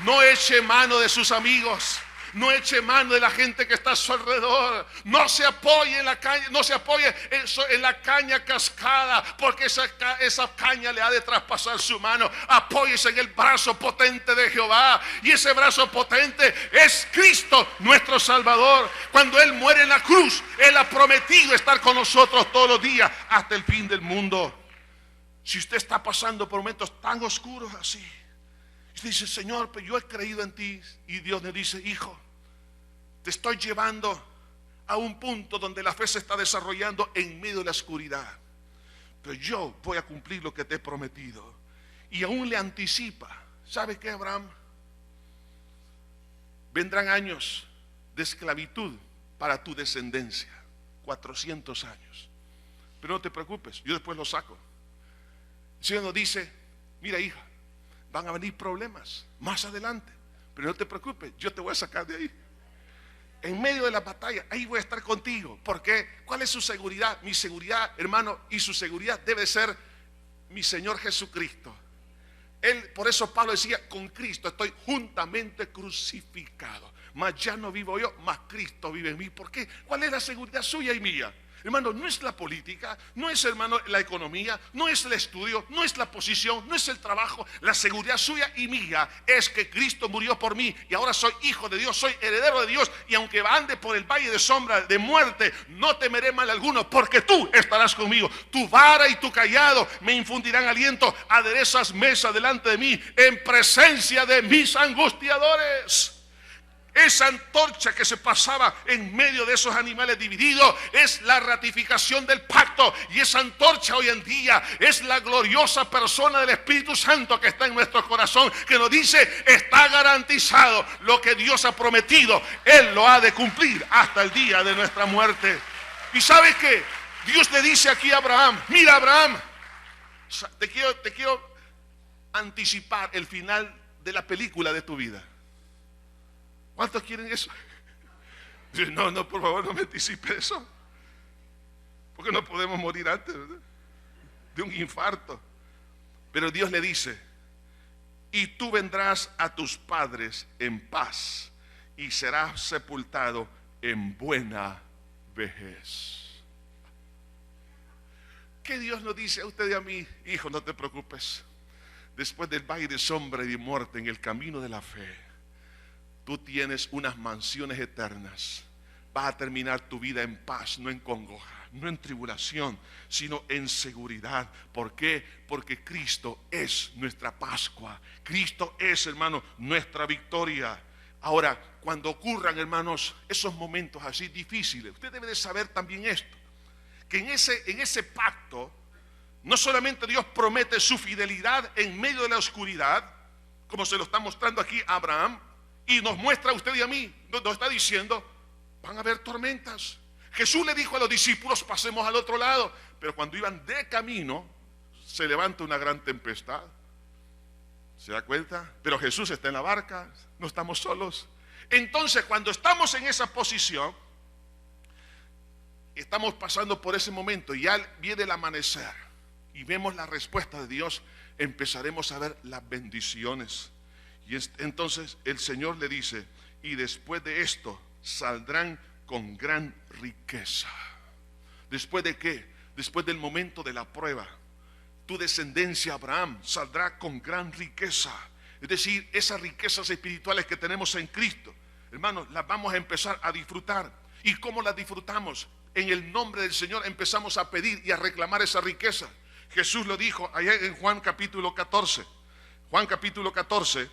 No eche mano de sus amigos. No eche mano de la gente que está a su alrededor. No se apoye en la caña, no se apoye en la caña cascada, porque esa caña le ha de traspasar su mano. Apóyese en el brazo potente de Jehová, y ese brazo potente es Cristo nuestro Salvador. Cuando Él muere en la cruz, Él ha prometido estar con nosotros todos los días hasta el fin del mundo. Si usted está pasando por momentos tan oscuros así, usted dice: Señor, pero yo he creído en ti. Y Dios le dice: hijo, te estoy llevando a un punto donde la fe se está desarrollando en medio de la oscuridad, pero yo voy a cumplir lo que te he prometido. Y aún le anticipa: ¿sabe qué, Abraham? Vendrán años de esclavitud para tu descendencia, 400 años, pero no te preocupes, yo después lo saco. El Señor nos dice: mira, hija, van a venir problemas más adelante, pero no te preocupes, yo te voy a sacar de ahí. En medio de la batalla, ahí voy a estar contigo. ¿Por qué? ¿Cuál es su seguridad? Mi seguridad, hermano, y su seguridad debe ser mi Señor Jesucristo. Él, por eso Pablo decía: con Cristo estoy juntamente crucificado, mas ya no vivo yo, mas Cristo vive en mí. ¿Por qué? ¿Cuál es la seguridad suya y mía? Hermano, no es la política, no es, hermano, la economía, no es el estudio, no es la posición, no es el trabajo. La seguridad suya y mía es que Cristo murió por mí y ahora soy hijo de Dios, soy heredero de Dios, y aunque ande por el valle de sombra de muerte, no temeré mal alguno, porque tú estarás conmigo. Tu vara y tu cayado me infundirán aliento. Aderezas mesa delante de mí en presencia de mis angustiadores. Esa antorcha que se pasaba en medio de esos animales divididos es la ratificación del pacto. Y esa antorcha hoy en día es la gloriosa persona del Espíritu Santo que está en nuestro corazón, que nos dice: está garantizado lo que Dios ha prometido, Él lo ha de cumplir hasta el día de nuestra muerte. Y ¿sabes qué? Dios le dice aquí a Abraham: mira, Abraham, te quiero anticipar el final de la película de tu vida. ¿Cuántos quieren eso? No, por favor, no me anticipe eso. Porque no podemos morir antes, ¿verdad?, de un infarto. Pero Dios le dice: y tú vendrás a tus padres en paz y serás sepultado en buena vejez. ¿Qué Dios nos dice a usted y a mí? Hijo, no te preocupes. Después del valle de sombra y de muerte, en el camino de la fe, tú tienes unas mansiones eternas. Vas a terminar tu vida en paz, no en congoja, no en tribulación, sino en seguridad. ¿Por qué? Porque Cristo es nuestra Pascua. Cristo es, hermano, nuestra victoria. Ahora, cuando ocurran, hermanos, esos momentos así difíciles, usted debe de saber también esto: que en ese pacto, no solamente Dios promete su fidelidad en medio de la oscuridad, como se lo está mostrando aquí a Abraham, y nos muestra a usted y a mí, nos está diciendo: van a haber tormentas. Jesús le dijo a los discípulos: pasemos al otro lado. Pero cuando iban de camino, se levanta una gran tempestad. ¿Se da cuenta? Pero Jesús está en la barca, no estamos solos. Entonces, cuando estamos en esa posición, estamos pasando por ese momento y ya viene el amanecer y vemos la respuesta de Dios, empezaremos a ver las bendiciones. Y entonces el Señor le dice: y después de esto saldrán con gran riqueza. ¿Después de qué? Después del momento de la prueba, tu descendencia Abraham saldrá con gran riqueza. Es decir, esas riquezas espirituales que tenemos en Cristo, hermanos, las vamos a empezar a disfrutar. ¿Y cómo las disfrutamos? En el nombre del Señor empezamos a pedir y a reclamar esa riqueza. Jesús lo dijo allá en Juan capítulo 14. Juan capítulo 14,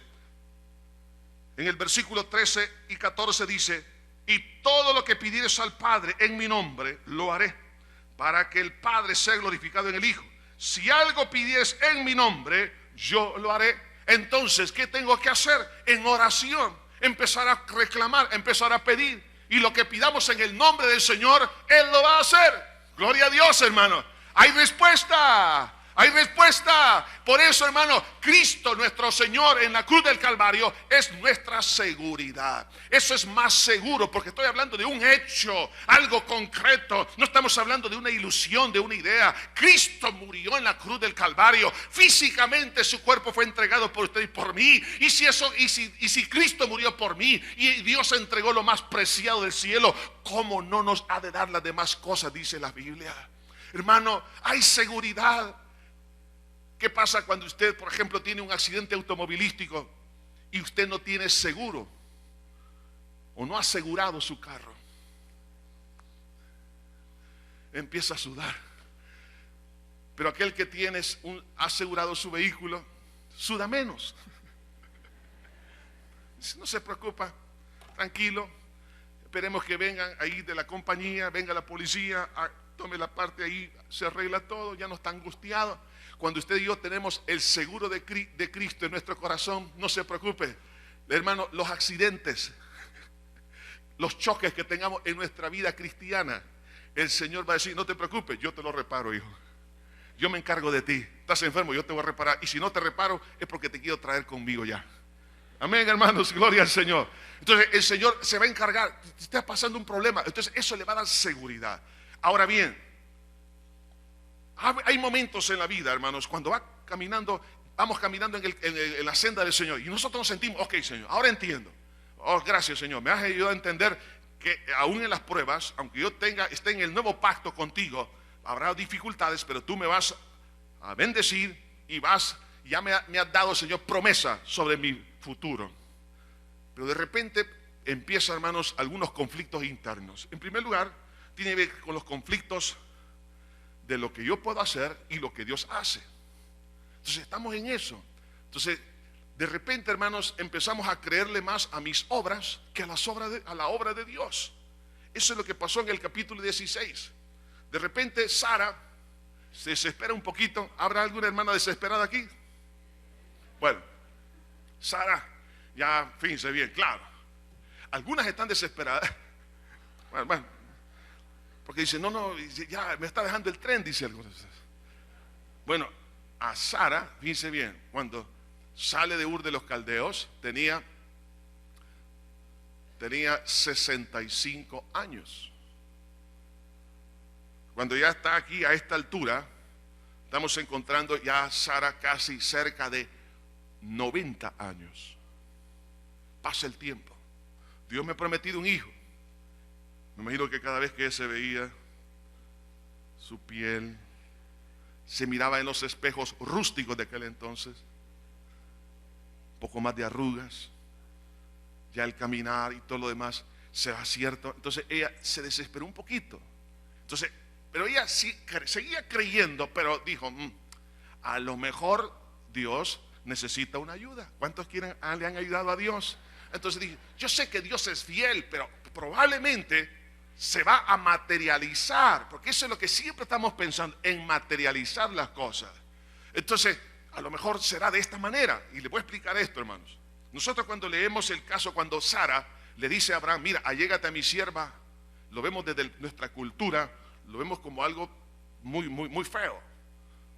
en el versículo 13 y 14 dice: y todo lo que pidieres al Padre en mi nombre, lo haré, para que el Padre sea glorificado en el Hijo. Si algo pidieres en mi nombre, yo lo haré. Entonces, ¿qué tengo que hacer? En oración, empezar a reclamar, empezar a pedir. Y lo que pidamos en el nombre del Señor, Él lo va a hacer. Gloria a Dios, hermano. Hay respuesta. Hay respuesta. Por eso, hermano, Cristo nuestro Señor en la cruz del Calvario es nuestra seguridad. Eso es más seguro, porque estoy hablando de un hecho, algo concreto. No estamos hablando de una ilusión, de una idea. Cristo murió en la cruz del Calvario. Físicamente su cuerpo fue entregado por usted y por mí. Y si Cristo murió por mí y Dios entregó lo más preciado del cielo, ¿cómo no nos ha de dar las demás cosas? Dice la Biblia. Hermano, hay seguridad. ¿Qué pasa cuando usted, por ejemplo, tiene un accidente automovilístico y usted no tiene seguro o no ha asegurado su carro? Empieza a sudar. Pero aquel que tiene asegurado su vehículo, suda menos. No se preocupa, tranquilo. Esperemos que vengan ahí de la compañía, venga la policía, tome la parte ahí, se arregla todo, ya no está angustiado. Cuando usted y yo tenemos el seguro de Cristo en nuestro corazón, no se preocupe, hermano. Los accidentes, los choques que tengamos en nuestra vida cristiana, el Señor va a decir: no te preocupes, yo te lo reparo, hijo. Yo me encargo de ti. Estás enfermo, yo te voy a reparar. Y si no te reparo, es porque te quiero traer conmigo ya. Amén, hermanos, gloria al Señor. Entonces el Señor se va a encargar. Te está pasando un problema, entonces eso le va a dar seguridad. Ahora bien, hay momentos en la vida, hermanos, cuando vamos caminando en la senda del Señor y nosotros nos sentimos: ok, Señor, ahora entiendo. Oh, gracias, Señor, me has ayudado a entender que aún en las pruebas, aunque yo esté en el nuevo pacto contigo, habrá dificultades, pero tú me vas a bendecir y ya me has dado, Señor, promesa sobre mi futuro. Pero de repente empiezan, hermanos, algunos conflictos internos. En primer lugar, tiene que ver con los conflictos de lo que yo puedo hacer y lo que Dios hace. Entonces estamos en eso. Entonces de repente, hermanos, empezamos a creerle más a mis obras que a la obra de Dios. Eso es lo que pasó en el capítulo 16. De repente Sara se desespera un poquito. ¿Habrá alguna hermana desesperada aquí? Bueno, Sara, ya fíjense bien, claro. Algunas están desesperadas. Bueno, porque dicen, no, ya me está dejando el tren, dice algunos. Bueno, a Sara, fíjense bien, cuando sale de Ur de los Caldeos, tenía 65 años. Cuando ya está aquí a esta altura, estamos encontrando ya a Sara casi cerca de 90 años. Pasa el tiempo. Dios me ha prometido un hijo. Me imagino que cada vez que ella se veía, su piel se miraba en los espejos rústicos de aquel entonces, un poco más de arrugas, ya el caminar y todo lo demás se va cierto. Entonces ella se desesperó un poquito. Entonces, pero ella sí, seguía creyendo, pero dijo, a lo mejor Dios necesita una ayuda. ¿Cuántos le han ayudado a Dios? Entonces dije, yo sé que Dios es fiel, pero probablemente se va a materializar, porque eso es lo que siempre estamos pensando, en materializar las cosas. Entonces, a lo mejor será de esta manera, y le voy a explicar esto, hermanos. Nosotros cuando leemos el caso, cuando Sara le dice a Abraham, mira, allégate a mi sierva, lo vemos desde nuestra cultura, lo vemos como algo muy, muy, muy feo,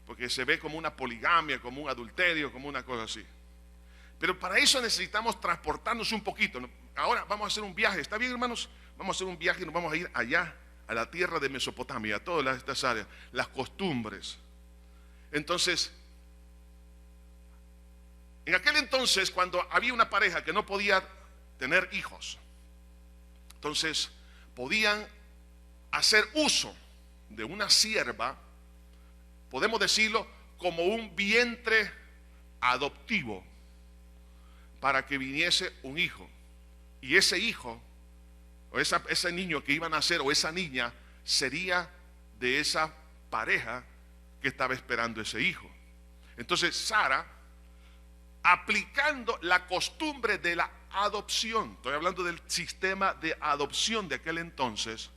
porque se ve como una poligamia, como un adulterio, como una cosa así. Pero para eso necesitamos transportarnos un poquito. Ahora vamos a hacer un viaje, ¿está bien, hermanos? Vamos a hacer un viaje y nos vamos a ir allá, a la tierra de Mesopotamia, a todas estas áreas, las costumbres. Entonces, en aquel entonces, cuando había una pareja que no podía tener hijos, entonces podían hacer uso de una sierva, podemos decirlo, como un vientre adoptivo, para que viniese un hijo. Y ese hijo, o ese niño que iba a nacer, o esa niña, sería de esa pareja que estaba esperando ese hijo. Entonces Sara, aplicando la costumbre de la adopción, estoy hablando del sistema de adopción de aquel entonces,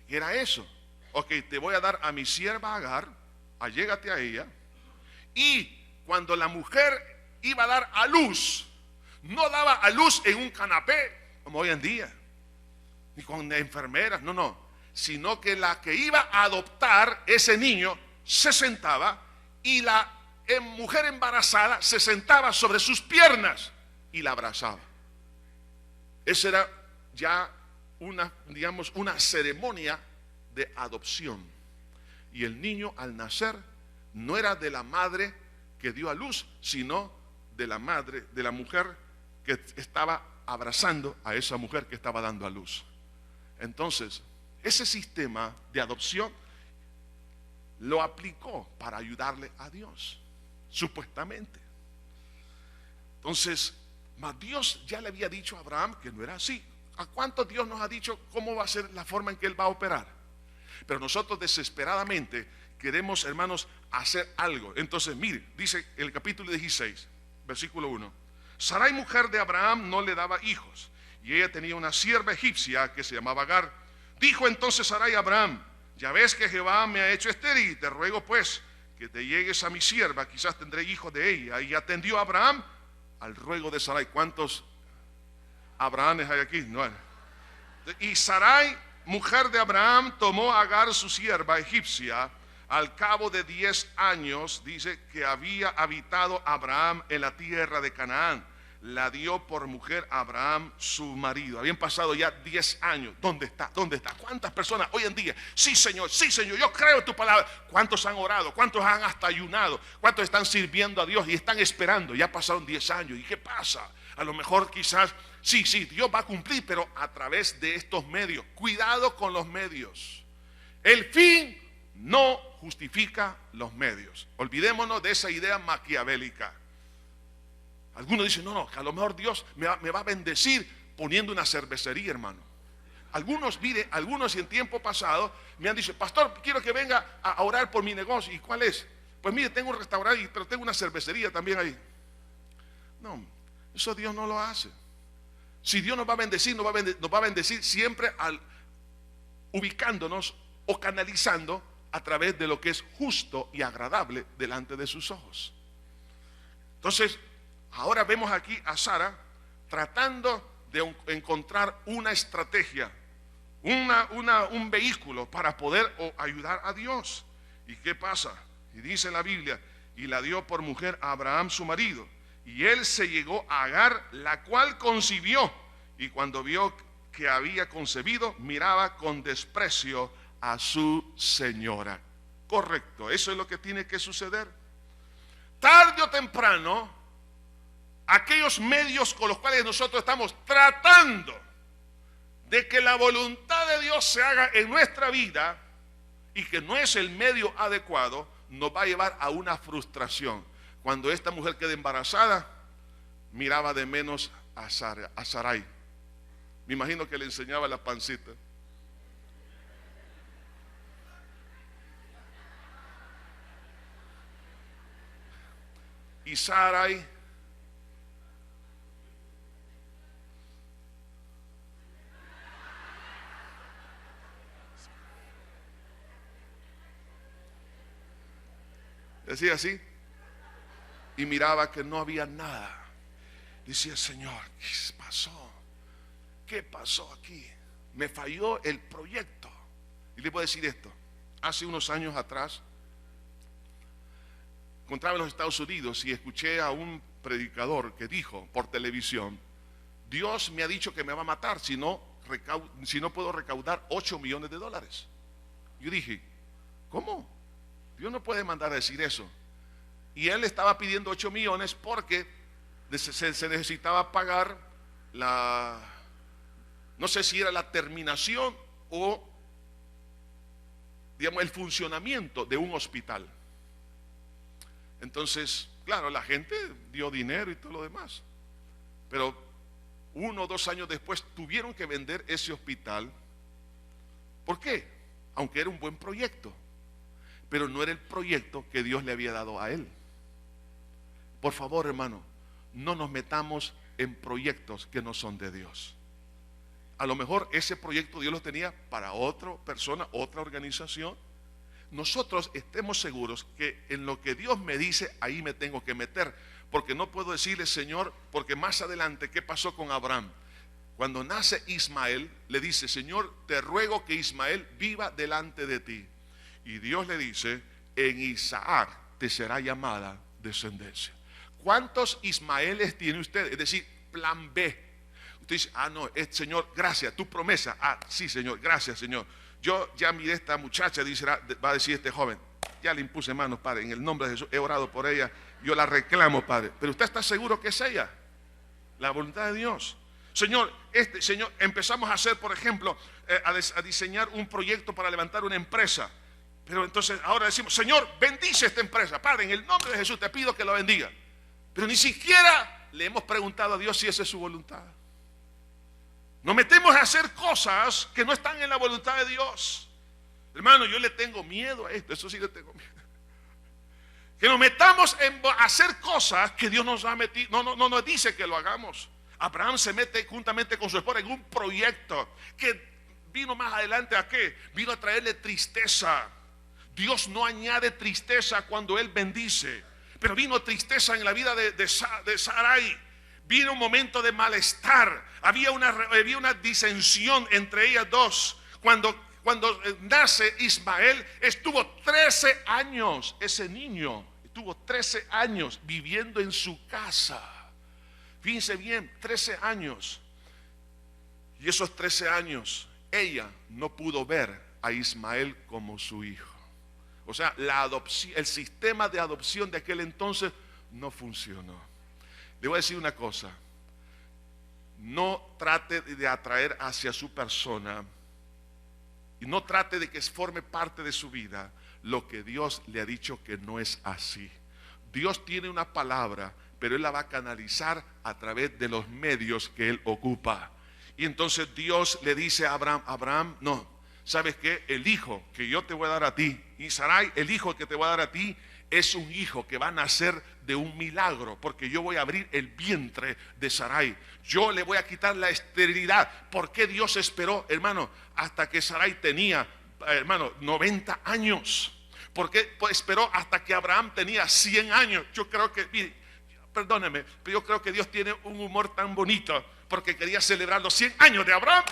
que era eso. Ok, te voy a dar a mi sierva Agar, allégate a ella, y cuando la mujer iba a dar a luz, no daba a luz en un canapé, como hoy en día, ni con enfermeras, no, sino que la que iba a adoptar ese niño se sentaba, y la mujer embarazada se sentaba sobre sus piernas y la abrazaba. Esa era ya una ceremonia de adopción. Y el niño al nacer no era de la madre que dio a luz, sino de la madre, de la mujer que estaba abrazando a esa mujer que estaba dando a luz. Entonces, ese sistema de adopción lo aplicó para ayudarle a Dios, supuestamente. Entonces, mas Dios ya le había dicho a Abraham que no era así. ¿A cuánto Dios nos ha dicho cómo va a ser la forma en que Él va a operar? Pero nosotros desesperadamente queremos, hermanos, hacer algo. Entonces, mire, dice el capítulo 16, versículo 1. Sarai, mujer de Abraham, no le daba hijos, y ella tenía una sierva egipcia que se llamaba Agar. Dijo entonces Sarai a Abraham, ya ves que Jehová me ha hecho estéril, te ruego pues que te llegues a mi sierva, quizás tendré hijos de ella. Y atendió a Abraham al ruego de Sarai. ¿Cuántos Abrahames hay aquí? No. Y Sarai, mujer de Abraham, tomó a Agar su sierva egipcia. Al cabo de 10 años, dice que había habitado Abraham en la tierra de Canaán. La dio por mujer a Abraham su marido. Habían pasado ya 10 años. ¿Dónde está? ¿Dónde está? ¿Cuántas personas hoy en día? Sí, Señor, yo creo en tu palabra. ¿Cuántos han orado? ¿Cuántos han hasta ayunado? ¿Cuántos están sirviendo a Dios y están esperando? Ya pasaron 10 años. ¿Y qué pasa? A lo mejor quizás, sí, Dios va a cumplir, pero a través de estos medios. Cuidado con los medios. El fin no justifica los medios. Olvidémonos de esa idea maquiavélica. Algunos dicen, no, que a lo mejor Dios me va a bendecir poniendo una cervecería, hermano. Algunos en tiempo pasado me han dicho, pastor, quiero que venga a orar por mi negocio. ¿Y cuál es? Pues mire, tengo un restaurante, pero tengo una cervecería también ahí. No, eso Dios no lo hace. Si Dios nos va a bendecir, nos va a bendecir siempre ubicándonos o canalizando a través de lo que es justo y agradable delante de sus ojos. Entonces, ahora vemos aquí a Sara tratando de encontrar una estrategia, un vehículo para poder ayudar a Dios. ¿Y qué pasa? Y dice la Biblia, y la dio por mujer a Abraham su marido, y él se llegó a Agar, la cual concibió, y cuando vio que había concebido, miraba con desprecio a su señora. Correcto, eso es lo que tiene que suceder. Tarde o temprano, aquellos medios con los cuales nosotros estamos tratando de que la voluntad de Dios se haga en nuestra vida y que no es el medio adecuado, nos va a llevar a una frustración. Cuando esta mujer queda embarazada, miraba de menos a Sarai. Me imagino que le enseñaba la pancita. Y Sarai decía así y miraba que no había nada. Decía, Señor, ¿qué pasó? ¿Qué pasó aquí? Me falló el proyecto. Y le voy a decir esto. Hace unos años atrás encontraba en los Estados Unidos y escuché a un predicador que dijo por televisión: Dios me ha dicho que me va a matar si no puedo recaudar 8 millones de dólares. Yo dije, ¿cómo? Dios no puede mandar a decir eso. Y él estaba pidiendo 8 millones porque se necesitaba pagar no sé si era la terminación o, digamos, el funcionamiento de un hospital. Entonces, claro, la gente dio dinero y todo lo demás. Pero 1 o 2 años después tuvieron que vender ese hospital. ¿Por qué? Aunque era un buen proyecto, pero no era el proyecto que Dios le había dado a él. Por favor, hermano, no nos metamos en proyectos que no son de Dios. A lo mejor ese proyecto Dios lo tenía para otra persona, otra organización. Nosotros estemos seguros que en lo que Dios me dice, ahí me tengo que meter. Porque no puedo decirle, Señor, porque más adelante, ¿qué pasó con Abraham? Cuando nace Ismael, le dice, Señor, te ruego que Ismael viva delante de ti. Y Dios le dice, en Isaac te será llamada descendencia. ¿Cuántos Ismaeles tiene usted? Es decir, plan B. Usted dice, no, Señor, gracias, tu promesa. Sí, Señor, gracias, Señor. Yo ya miré a esta muchacha, va a decir este joven, ya le impuse manos, Padre, en el nombre de Jesús, he orado por ella, yo la reclamo, Padre. Pero usted está seguro que es ella, la voluntad de Dios. Señor, empezamos a hacer, por ejemplo, a diseñar un proyecto para levantar una empresa. Pero entonces ahora decimos, Señor, bendice esta empresa. Padre, en el nombre de Jesús te pido que la bendiga. Pero ni siquiera le hemos preguntado a Dios si esa es su voluntad. Nos metemos a hacer cosas que no están en la voluntad de Dios. Hermano, yo le tengo miedo a esto, eso sí le tengo miedo. Que nos metamos en hacer cosas que Dios nos ha metido, no nos dice que lo hagamos. Abraham se mete juntamente con su esposa en un proyecto que vino más adelante ¿a qué? Vino a traerle tristeza. Dios no añade tristeza cuando Él bendice, pero vino tristeza en la vida de Sarai. Vino un momento de malestar. Había una disensión entre ellas dos. Cuando nace Ismael, estuvo 13 años. Ese niño estuvo 13 años viviendo en su casa. Fíjense bien, 13 años. Y esos 13 años, ella no pudo ver a Ismael como su hijo. O sea, el sistema de adopción de aquel entonces no funcionó. Le voy a decir una cosa, no trate de atraer hacia su persona y no trate de que forme parte de su vida lo que Dios le ha dicho que no es así. Dios tiene una palabra, pero Él la va a canalizar a través de los medios que Él ocupa. Y entonces Dios le dice a Abraham, no, ¿sabes qué? El hijo que yo te voy a dar a ti, y Sarai, el hijo que te voy a dar a ti, es un hijo que va a nacer de un milagro, porque yo voy a abrir el vientre de Sarai. Yo le voy a quitar la esterilidad. ¿Por qué Dios esperó, hermano, hasta que Sarai tenía, hermano, 90 años? ¿Por qué esperó hasta que Abraham tenía 100 años? Yo creo que, mire, perdóneme, pero yo creo que Dios tiene un humor tan bonito, porque quería celebrar los 100 años de Abraham.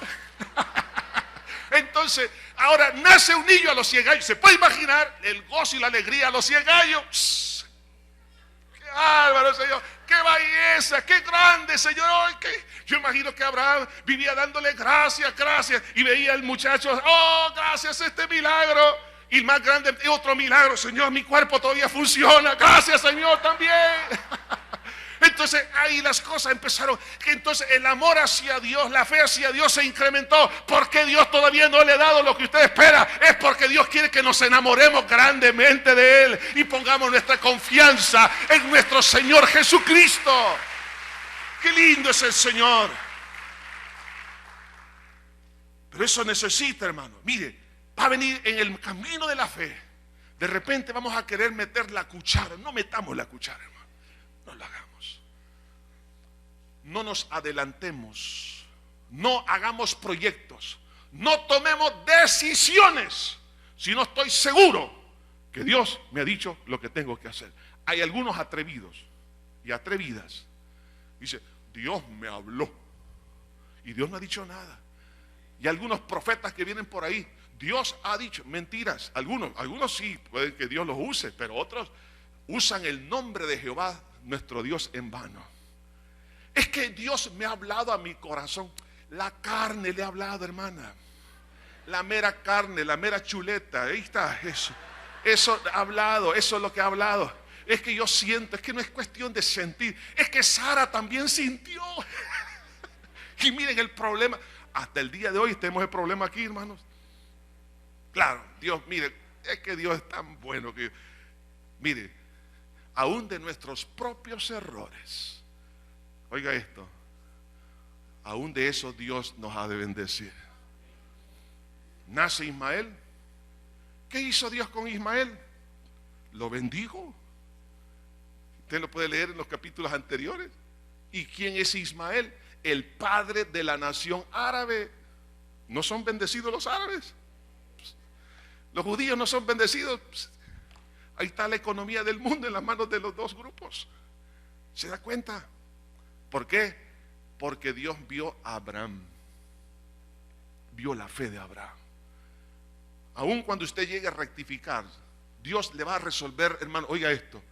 Entonces, ahora nace un niño a los 100 años. ¿Se puede imaginar el gozo y la alegría a los 100 años? Psst. ¡Qué bárbaro, Señor! ¡Qué belleza! ¡Qué grande, Señor! ¡Ay, qué! Yo imagino que Abraham vivía dándole gracias, gracias. Y veía al muchacho, ¡oh, gracias a este milagro! Y el más grande, otro milagro. Señor, mi cuerpo todavía funciona. Gracias, Señor, también. Entonces ahí las cosas empezaron. Entonces el amor hacia Dios, la fe hacia Dios se incrementó. Porque Dios todavía no le ha dado lo que usted espera. Es porque Dios quiere que nos enamoremos grandemente de Él y pongamos nuestra confianza en nuestro Señor Jesucristo. Qué lindo es el Señor. Pero eso necesita, hermano. Mire, va a venir en el camino de la fe. De repente vamos a querer meter la cuchara. No metamos la cuchara, hermano. No la hagamos. No nos adelantemos. No hagamos proyectos. No tomemos decisiones si no estoy seguro que Dios me ha dicho lo que tengo que hacer. Hay algunos atrevidos y atrevidas. Dice, Dios me habló y Dios no ha dicho nada. Y algunos profetas que vienen por ahí, Dios ha dicho mentiras. Algunos sí, puede que Dios los use, pero otros usan el nombre de Jehová nuestro Dios en vano. Es que Dios me ha hablado a mi corazón. La carne le ha hablado, hermana. La mera carne, la mera chuleta. Ahí está eso. Eso ha hablado, eso es lo que ha hablado. Es que yo siento, es que no es cuestión de sentir. Es que Sara también sintió. Y miren el problema. Hasta el día de hoy tenemos el problema aquí, hermanos. Claro, Dios, mire, es que Dios es tan bueno que, mire, aún de nuestros propios errores, oiga esto, aún de eso Dios nos ha de bendecir. Nace Ismael. ¿Qué hizo Dios con Ismael? Lo bendijo. Usted lo puede leer en los capítulos anteriores. ¿Y quién es Ismael? El padre de la nación árabe. ¿No son bendecidos los árabes? Los judíos no son bendecidos. Ahí está la economía del mundo en las manos de los dos grupos. ¿Se da cuenta? ¿Por qué? Porque Dios vio a Abraham. Vio la fe de Abraham. Aun cuando usted llegue a rectificar, Dios le va a resolver, hermano, oiga esto,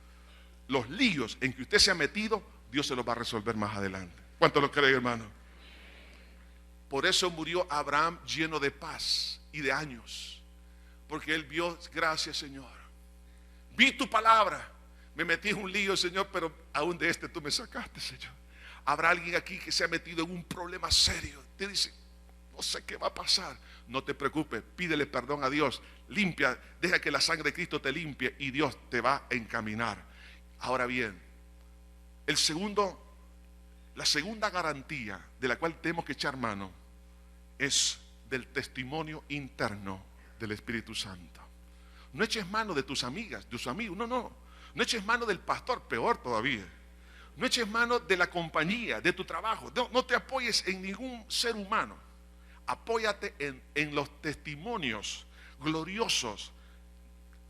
los líos en que usted se ha metido, Dios se los va a resolver más adelante. ¿Cuánto lo cree, hermano? Por eso murió Abraham lleno de paz y de años. Porque él vio, gracias, Señor. Vi tu palabra. Me metí en un lío, Señor, pero aún de este tú me sacaste, Señor. Habrá alguien aquí que se ha metido en un problema serio. Te dice, no sé qué va a pasar. No te preocupes, pídele perdón a Dios. Limpia, deja que la sangre de Cristo te limpie y Dios te va a encaminar. Ahora bien, la segunda garantía de la cual tenemos que echar mano es del testimonio interno del Espíritu Santo. No eches mano de tus amigas, de tus amigos, no eches mano del pastor, peor todavía. No eches mano de la compañía, de tu trabajo. No te apoyes en ningún ser humano. Apóyate en los testimonios gloriosos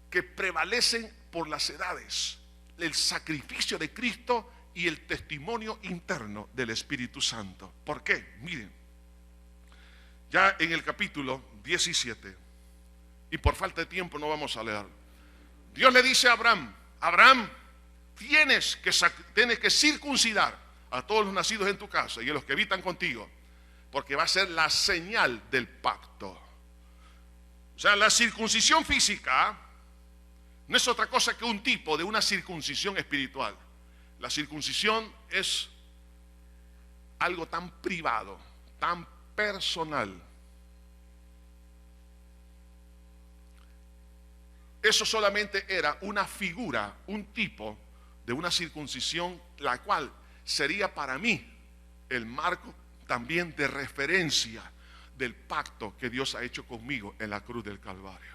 que prevalecen por las edades, el sacrificio de Cristo y el testimonio interno del Espíritu Santo. ¿Por qué? Miren, ya en el capítulo 17, y por falta de tiempo no vamos a leer, Dios le dice a Abraham, Abraham, tienes que circuncidar a todos los nacidos en tu casa y a los que habitan contigo, porque va a ser la señal del pacto. O sea, la circuncisión física no es otra cosa que un tipo de una circuncisión espiritual. La circuncisión es algo tan privado, tan personal. Eso solamente era una figura, un tipo de una circuncisión, la cual sería para mí el marco también de referencia del pacto que Dios ha hecho conmigo en la cruz del Calvario.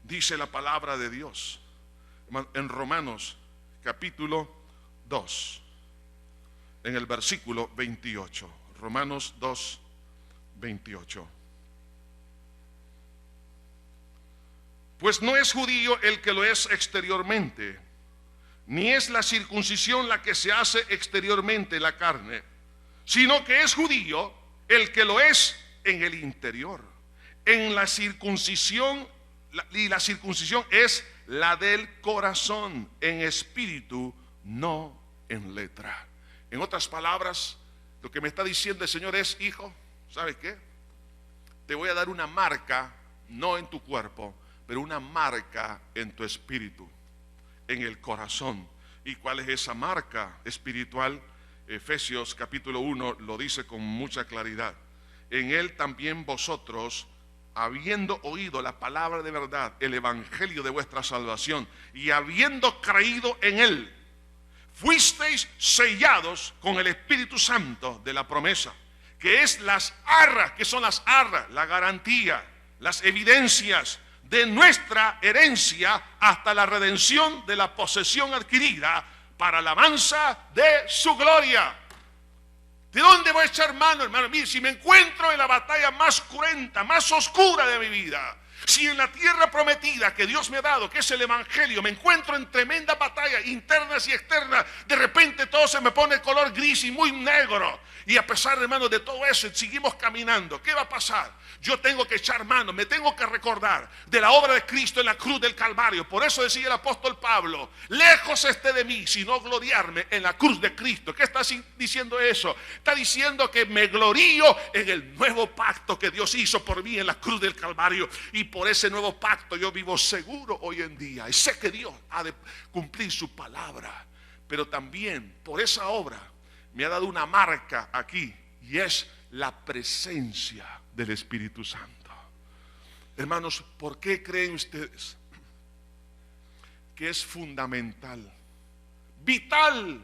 Dice la palabra de Dios, en Romanos capítulo 2, en el versículo 28. Romanos 2, 28. Pues no es judío el que lo es exteriormente, ni es la circuncisión la que se hace exteriormente la carne, sino que es judío el que lo es en el interior. En la circuncisión, y la circuncisión es la del corazón, en espíritu, no en letra. En otras palabras, lo que me está diciendo el Señor es: hijo, ¿sabes qué? Te voy a dar una marca, no en tu cuerpo, pero una marca en tu espíritu, en el corazón. ¿Y cuál es esa marca espiritual? Efesios capítulo 1 lo dice con mucha claridad. En él también vosotros, habiendo oído la palabra de verdad, el evangelio de vuestra salvación, y habiendo creído en él, fuisteis sellados con el Espíritu Santo de la promesa, que es las arras, que son las arras, la garantía, las evidencias de nuestra herencia hasta la redención de la posesión adquirida para alabanza de su gloria. ¿De dónde voy a echar mano, hermano? Mire, si me encuentro en la batalla más cruenta, más oscura de mi vida, si en la tierra prometida que Dios me ha dado, que es el evangelio, me encuentro en tremenda batalla, internas y externas, de repente todo se me pone color gris y muy negro, y a pesar, hermano, de todo eso, seguimos caminando. ¿Qué va a pasar? Yo tengo que echar mano, me tengo que recordar de la obra de Cristo en la cruz del Calvario. Por eso decía el apóstol Pablo: lejos esté de mí, sino gloriarme en la cruz de Cristo. ¿Qué está diciendo eso? Está diciendo que me glorío en el nuevo pacto que Dios hizo por mí en la cruz del Calvario, y por ese nuevo pacto yo vivo seguro hoy en día, y sé que Dios ha de cumplir su palabra. Pero también por esa obra me ha dado una marca aquí, y es la presencia del Espíritu Santo. Hermanos, ¿por qué creen ustedes que es fundamental, vital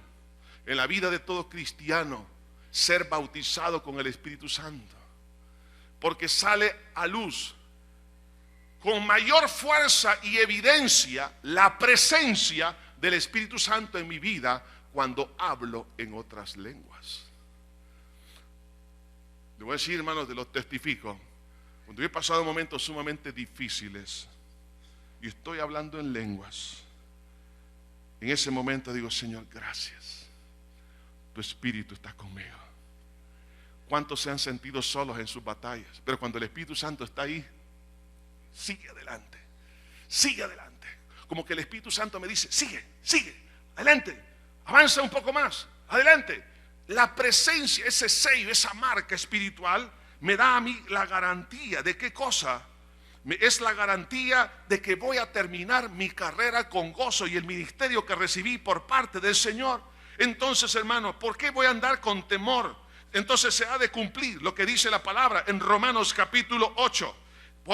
en la vida de todo cristiano ser bautizado con el Espíritu Santo? Porque sale a luz con mayor fuerza y evidencia la presencia del Espíritu Santo en mi vida cuando hablo en otras lenguas. Le voy a decir, hermanos, te lo testifico. Cuando he pasado momentos sumamente difíciles y estoy hablando en lenguas, en ese momento digo: Señor, gracias, tu Espíritu está conmigo. ¿Cuántos se han sentido solos en sus batallas? Pero cuando el Espíritu Santo está ahí, sigue adelante, sigue adelante. Como que el Espíritu Santo me dice: sigue, sigue, adelante, avanza un poco más, adelante. La presencia, ese sello, esa marca espiritual me da a mí la garantía de qué cosa. Es la garantía de que voy a terminar mi carrera con gozo y el ministerio que recibí por parte del Señor. Entonces, hermano, ¿por qué voy a andar con temor? Entonces se ha de cumplir lo que dice la palabra en Romanos capítulo 8.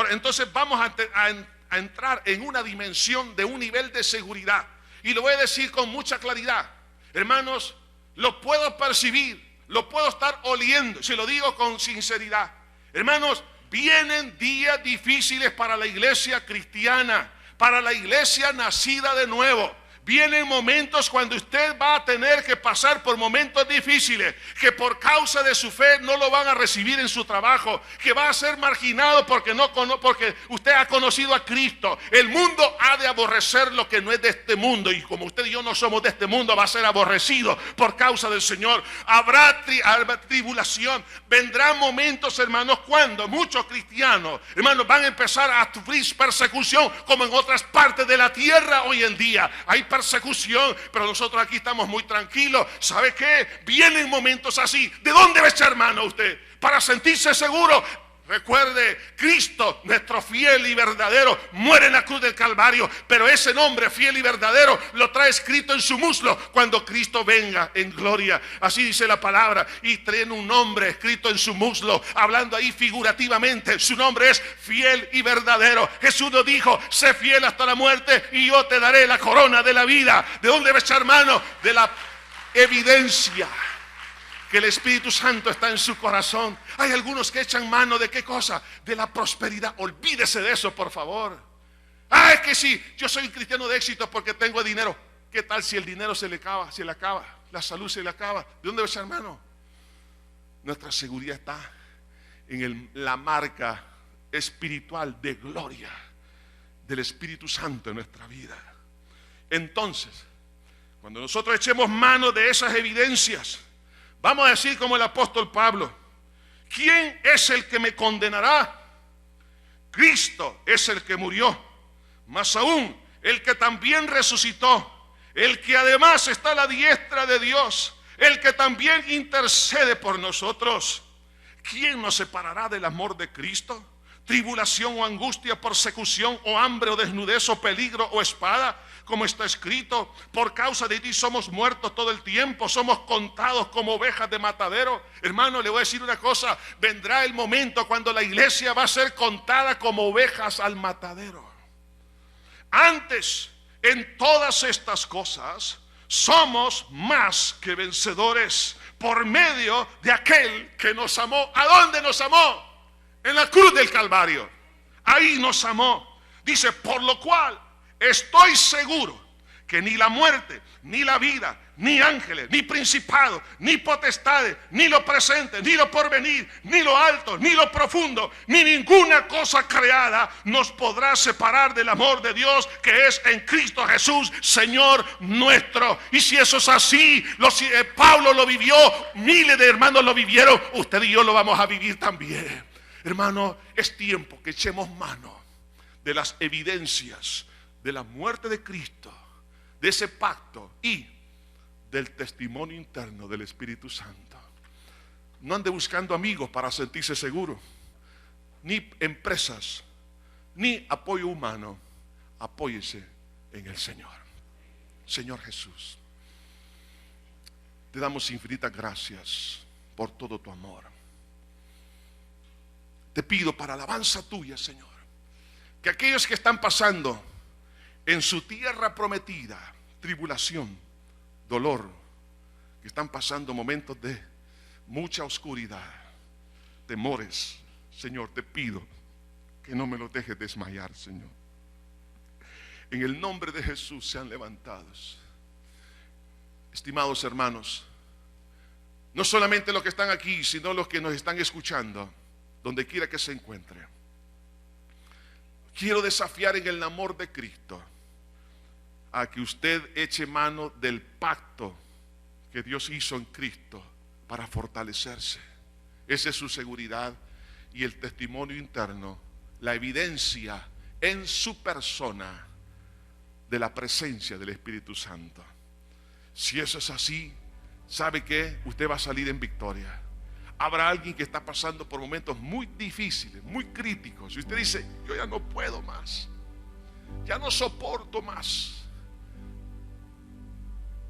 Entonces vamos a entrar en una dimensión de un nivel de seguridad. Y lo voy a decir con mucha claridad. Hermanos, lo puedo percibir, lo puedo estar oliendo, si lo digo con sinceridad. Hermanos, vienen días difíciles para la iglesia cristiana, para la iglesia nacida de nuevo. Vienen momentos cuando usted va a tener que pasar por momentos difíciles, que por causa de su fe no lo van a recibir en su trabajo, que va a ser marginado porque usted ha conocido a Cristo. El mundo ha de aborrecer lo que no es de este mundo, y como usted y yo no somos de este mundo, va a ser aborrecido por causa del Señor. Habrá tribulación, vendrán momentos, hermanos, cuando muchos cristianos, hermanos, van a empezar a sufrir persecución como en otras partes de la tierra hoy en día. Hay persecución, pero nosotros aquí estamos muy tranquilos. ¿Sabe qué? Vienen momentos así. ¿De dónde va a echar mano usted para sentirse seguro? Recuerde, Cristo, nuestro fiel y verdadero, muere en la cruz del Calvario, pero ese nombre fiel y verdadero lo trae escrito en su muslo cuando Cristo venga en gloria. Así dice la palabra, y traen un nombre escrito en su muslo, hablando ahí figurativamente. Su nombre es fiel y verdadero. Jesús nos dijo: sé fiel hasta la muerte y yo te daré la corona de la vida. ¿De dónde va a echar mano? De la evidencia que el Espíritu Santo está en su corazón. Hay algunos que echan mano de qué cosa, de la prosperidad. Olvídese de eso, por favor. Ah, es que sí, yo soy un cristiano de éxito porque tengo dinero. ¿Qué tal si el dinero se le acaba, la salud se le acaba? ¿De dónde ves, hermano? Nuestra seguridad está en la marca espiritual de gloria del Espíritu Santo en nuestra vida. Entonces, cuando nosotros echemos mano de esas evidencias, vamos a decir como el apóstol Pablo: ¿quién es el que me condenará? Cristo es el que murió, más aún el que también resucitó, el que además está a la diestra de Dios, el que también intercede por nosotros. ¿Quién nos separará del amor de Cristo? ¿Tribulación o angustia, persecución o hambre o desnudez o peligro o espada? Como está escrito: por causa de ti somos muertos todo el tiempo, somos contados como ovejas de matadero. Hermano, le voy a decir una cosa: vendrá el momento cuando la iglesia va a ser contada como ovejas al matadero. Antes, en todas estas cosas, somos más que vencedores por medio de aquel que nos amó. ¿A dónde nos amó? En la cruz del Calvario. Ahí nos amó. Dice: por lo cual estoy seguro que ni la muerte, ni la vida, ni ángeles, ni principados, ni potestades, ni lo presente, ni lo porvenir, ni lo alto, ni lo profundo, ni ninguna cosa creada nos podrá separar del amor de Dios que es en Cristo Jesús, Señor nuestro. Y si eso es así, Pablo lo vivió, miles de hermanos lo vivieron, usted y yo lo vamos a vivir también. Hermano, es tiempo que echemos mano de las evidencias de la muerte de Cristo, de ese pacto y del testimonio interno del Espíritu Santo. No ande buscando amigos para sentirse seguro, ni empresas, ni apoyo humano. Apóyese en el Señor. Señor Jesús, te damos infinitas gracias por todo tu amor. Te pido para alabanza tuya, Señor, que aquellos que están pasando en su tierra prometida tribulación, dolor, que están pasando momentos de mucha oscuridad, temores, Señor, te pido que no me los dejes desmayar, Señor. En el nombre de Jesús sean levantados. Estimados hermanos, no solamente los que están aquí, sino los que nos están escuchando, donde quiera que se encuentre. Quiero desafiar en el amor de Cristo a que usted eche mano del pacto que Dios hizo en Cristo para fortalecerse. Esa es su seguridad y el testimonio interno, la evidencia en su persona de la presencia del Espíritu Santo. Si eso es así, ¿sabe qué? Usted va a salir en victoria. Habrá alguien que está pasando por momentos muy difíciles, muy críticos, y usted dice: yo ya no puedo más, ya no soporto más.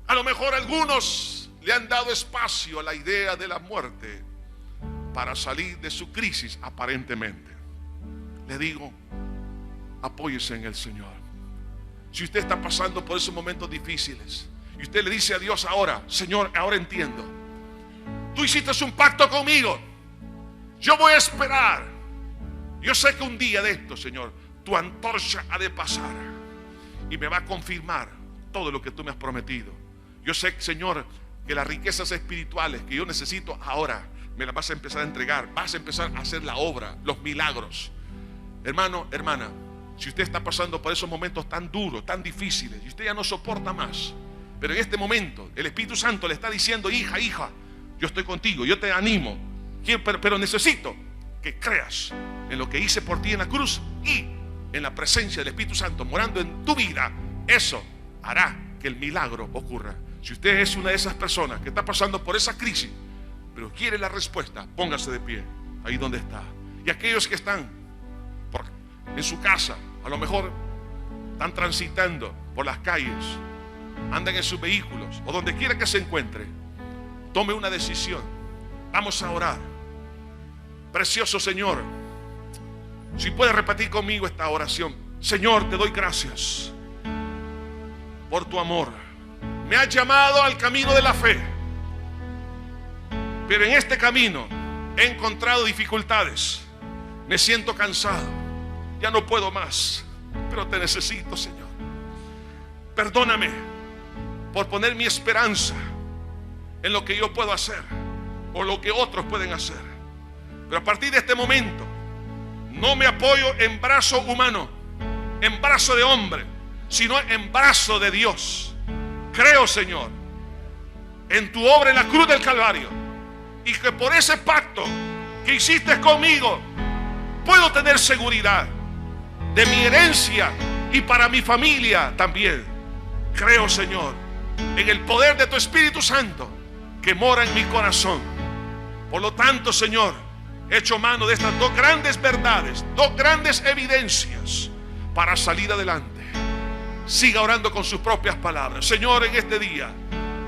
A lo mejor algunos le han dado espacio a la idea de la muerte para salir de su crisis aparentemente. Le digo, apóyese en el Señor. Si usted está pasando por esos momentos difíciles y usted le dice a Dios ahora: Señor, ahora entiendo, tú hiciste un pacto conmigo, yo voy a esperar. Yo sé que un día de esto, Señor, tu antorcha ha de pasar y me va a confirmar todo lo que tú me has prometido. Yo sé, Señor, que las riquezas espirituales que yo necesito ahora me las vas a empezar a entregar. Vas a empezar a hacer la obra, los milagros. Hermano, hermana, si usted está pasando por esos momentos tan duros, tan difíciles, y usted ya no soporta más, pero en este momento el Espíritu Santo le está diciendo: hija, hija, yo estoy contigo, yo te animo, pero necesito que creas en lo que hice por ti en la cruz y en la presencia del Espíritu Santo morando en tu vida. Eso hará que el milagro ocurra. Si usted es una de esas personas que está pasando por esa crisis, pero quiere la respuesta, póngase de pie ahí donde está. Y aquellos que están en su casa, a lo mejor están transitando por las calles, andan en sus vehículos o donde quiera que se encuentre, tome una decisión. Vamos a orar. Precioso Señor, si puedes repetir conmigo esta oración: Señor, te doy gracias por tu amor. Me has llamado al camino de la fe, pero en este camino he encontrado dificultades. Me siento cansado, ya no puedo más, pero te necesito, Señor. Perdóname por poner mi esperanza en lo que yo puedo hacer o lo que otros pueden hacer. Pero a partir de este momento no me apoyo en brazo humano, en brazo de hombre, sino en brazo de Dios. Creo, Señor, en tu obra en la cruz del Calvario, y que por ese pacto que hiciste conmigo puedo tener seguridad de mi herencia y para mi familia también. Creo, Señor, en el poder de tu Espíritu Santo que mora en mi corazón. Por lo tanto, Señor, he hecho mano de estas dos grandes verdades, dos grandes evidencias para salir adelante. Siga orando con sus propias palabras. Señor, en este día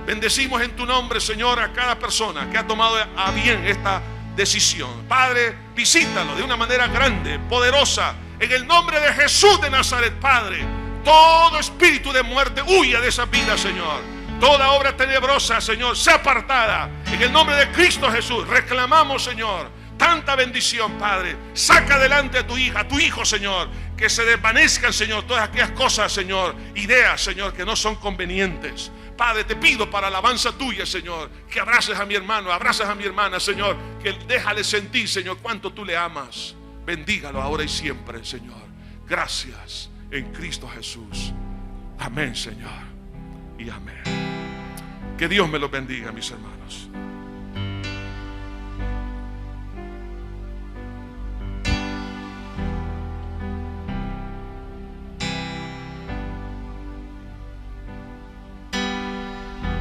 bendecimos en tu nombre, Señor, a cada persona que ha tomado a bien esta decisión. Padre, visítalo de una manera grande, poderosa, en el nombre de Jesús de Nazaret. Padre, todo espíritu de muerte huya de esa vida, Señor. Toda obra tenebrosa, Señor, sea apartada en el nombre de Cristo Jesús. Reclamamos, Señor, tanta bendición, Padre. Saca adelante a tu hija, a tu hijo, Señor, que se desvanezcan, Señor, todas aquellas cosas, Señor, ideas, Señor, que no son convenientes. Padre, te pido para alabanza tuya, Señor, que abraces a mi hermano, abraces a mi hermana, Señor, que déjale sentir, Señor, cuánto tú le amas. Bendígalo ahora y siempre, Señor. Gracias en Cristo Jesús. Amén, Señor, y amén. Que Dios me los bendiga, mis hermanos.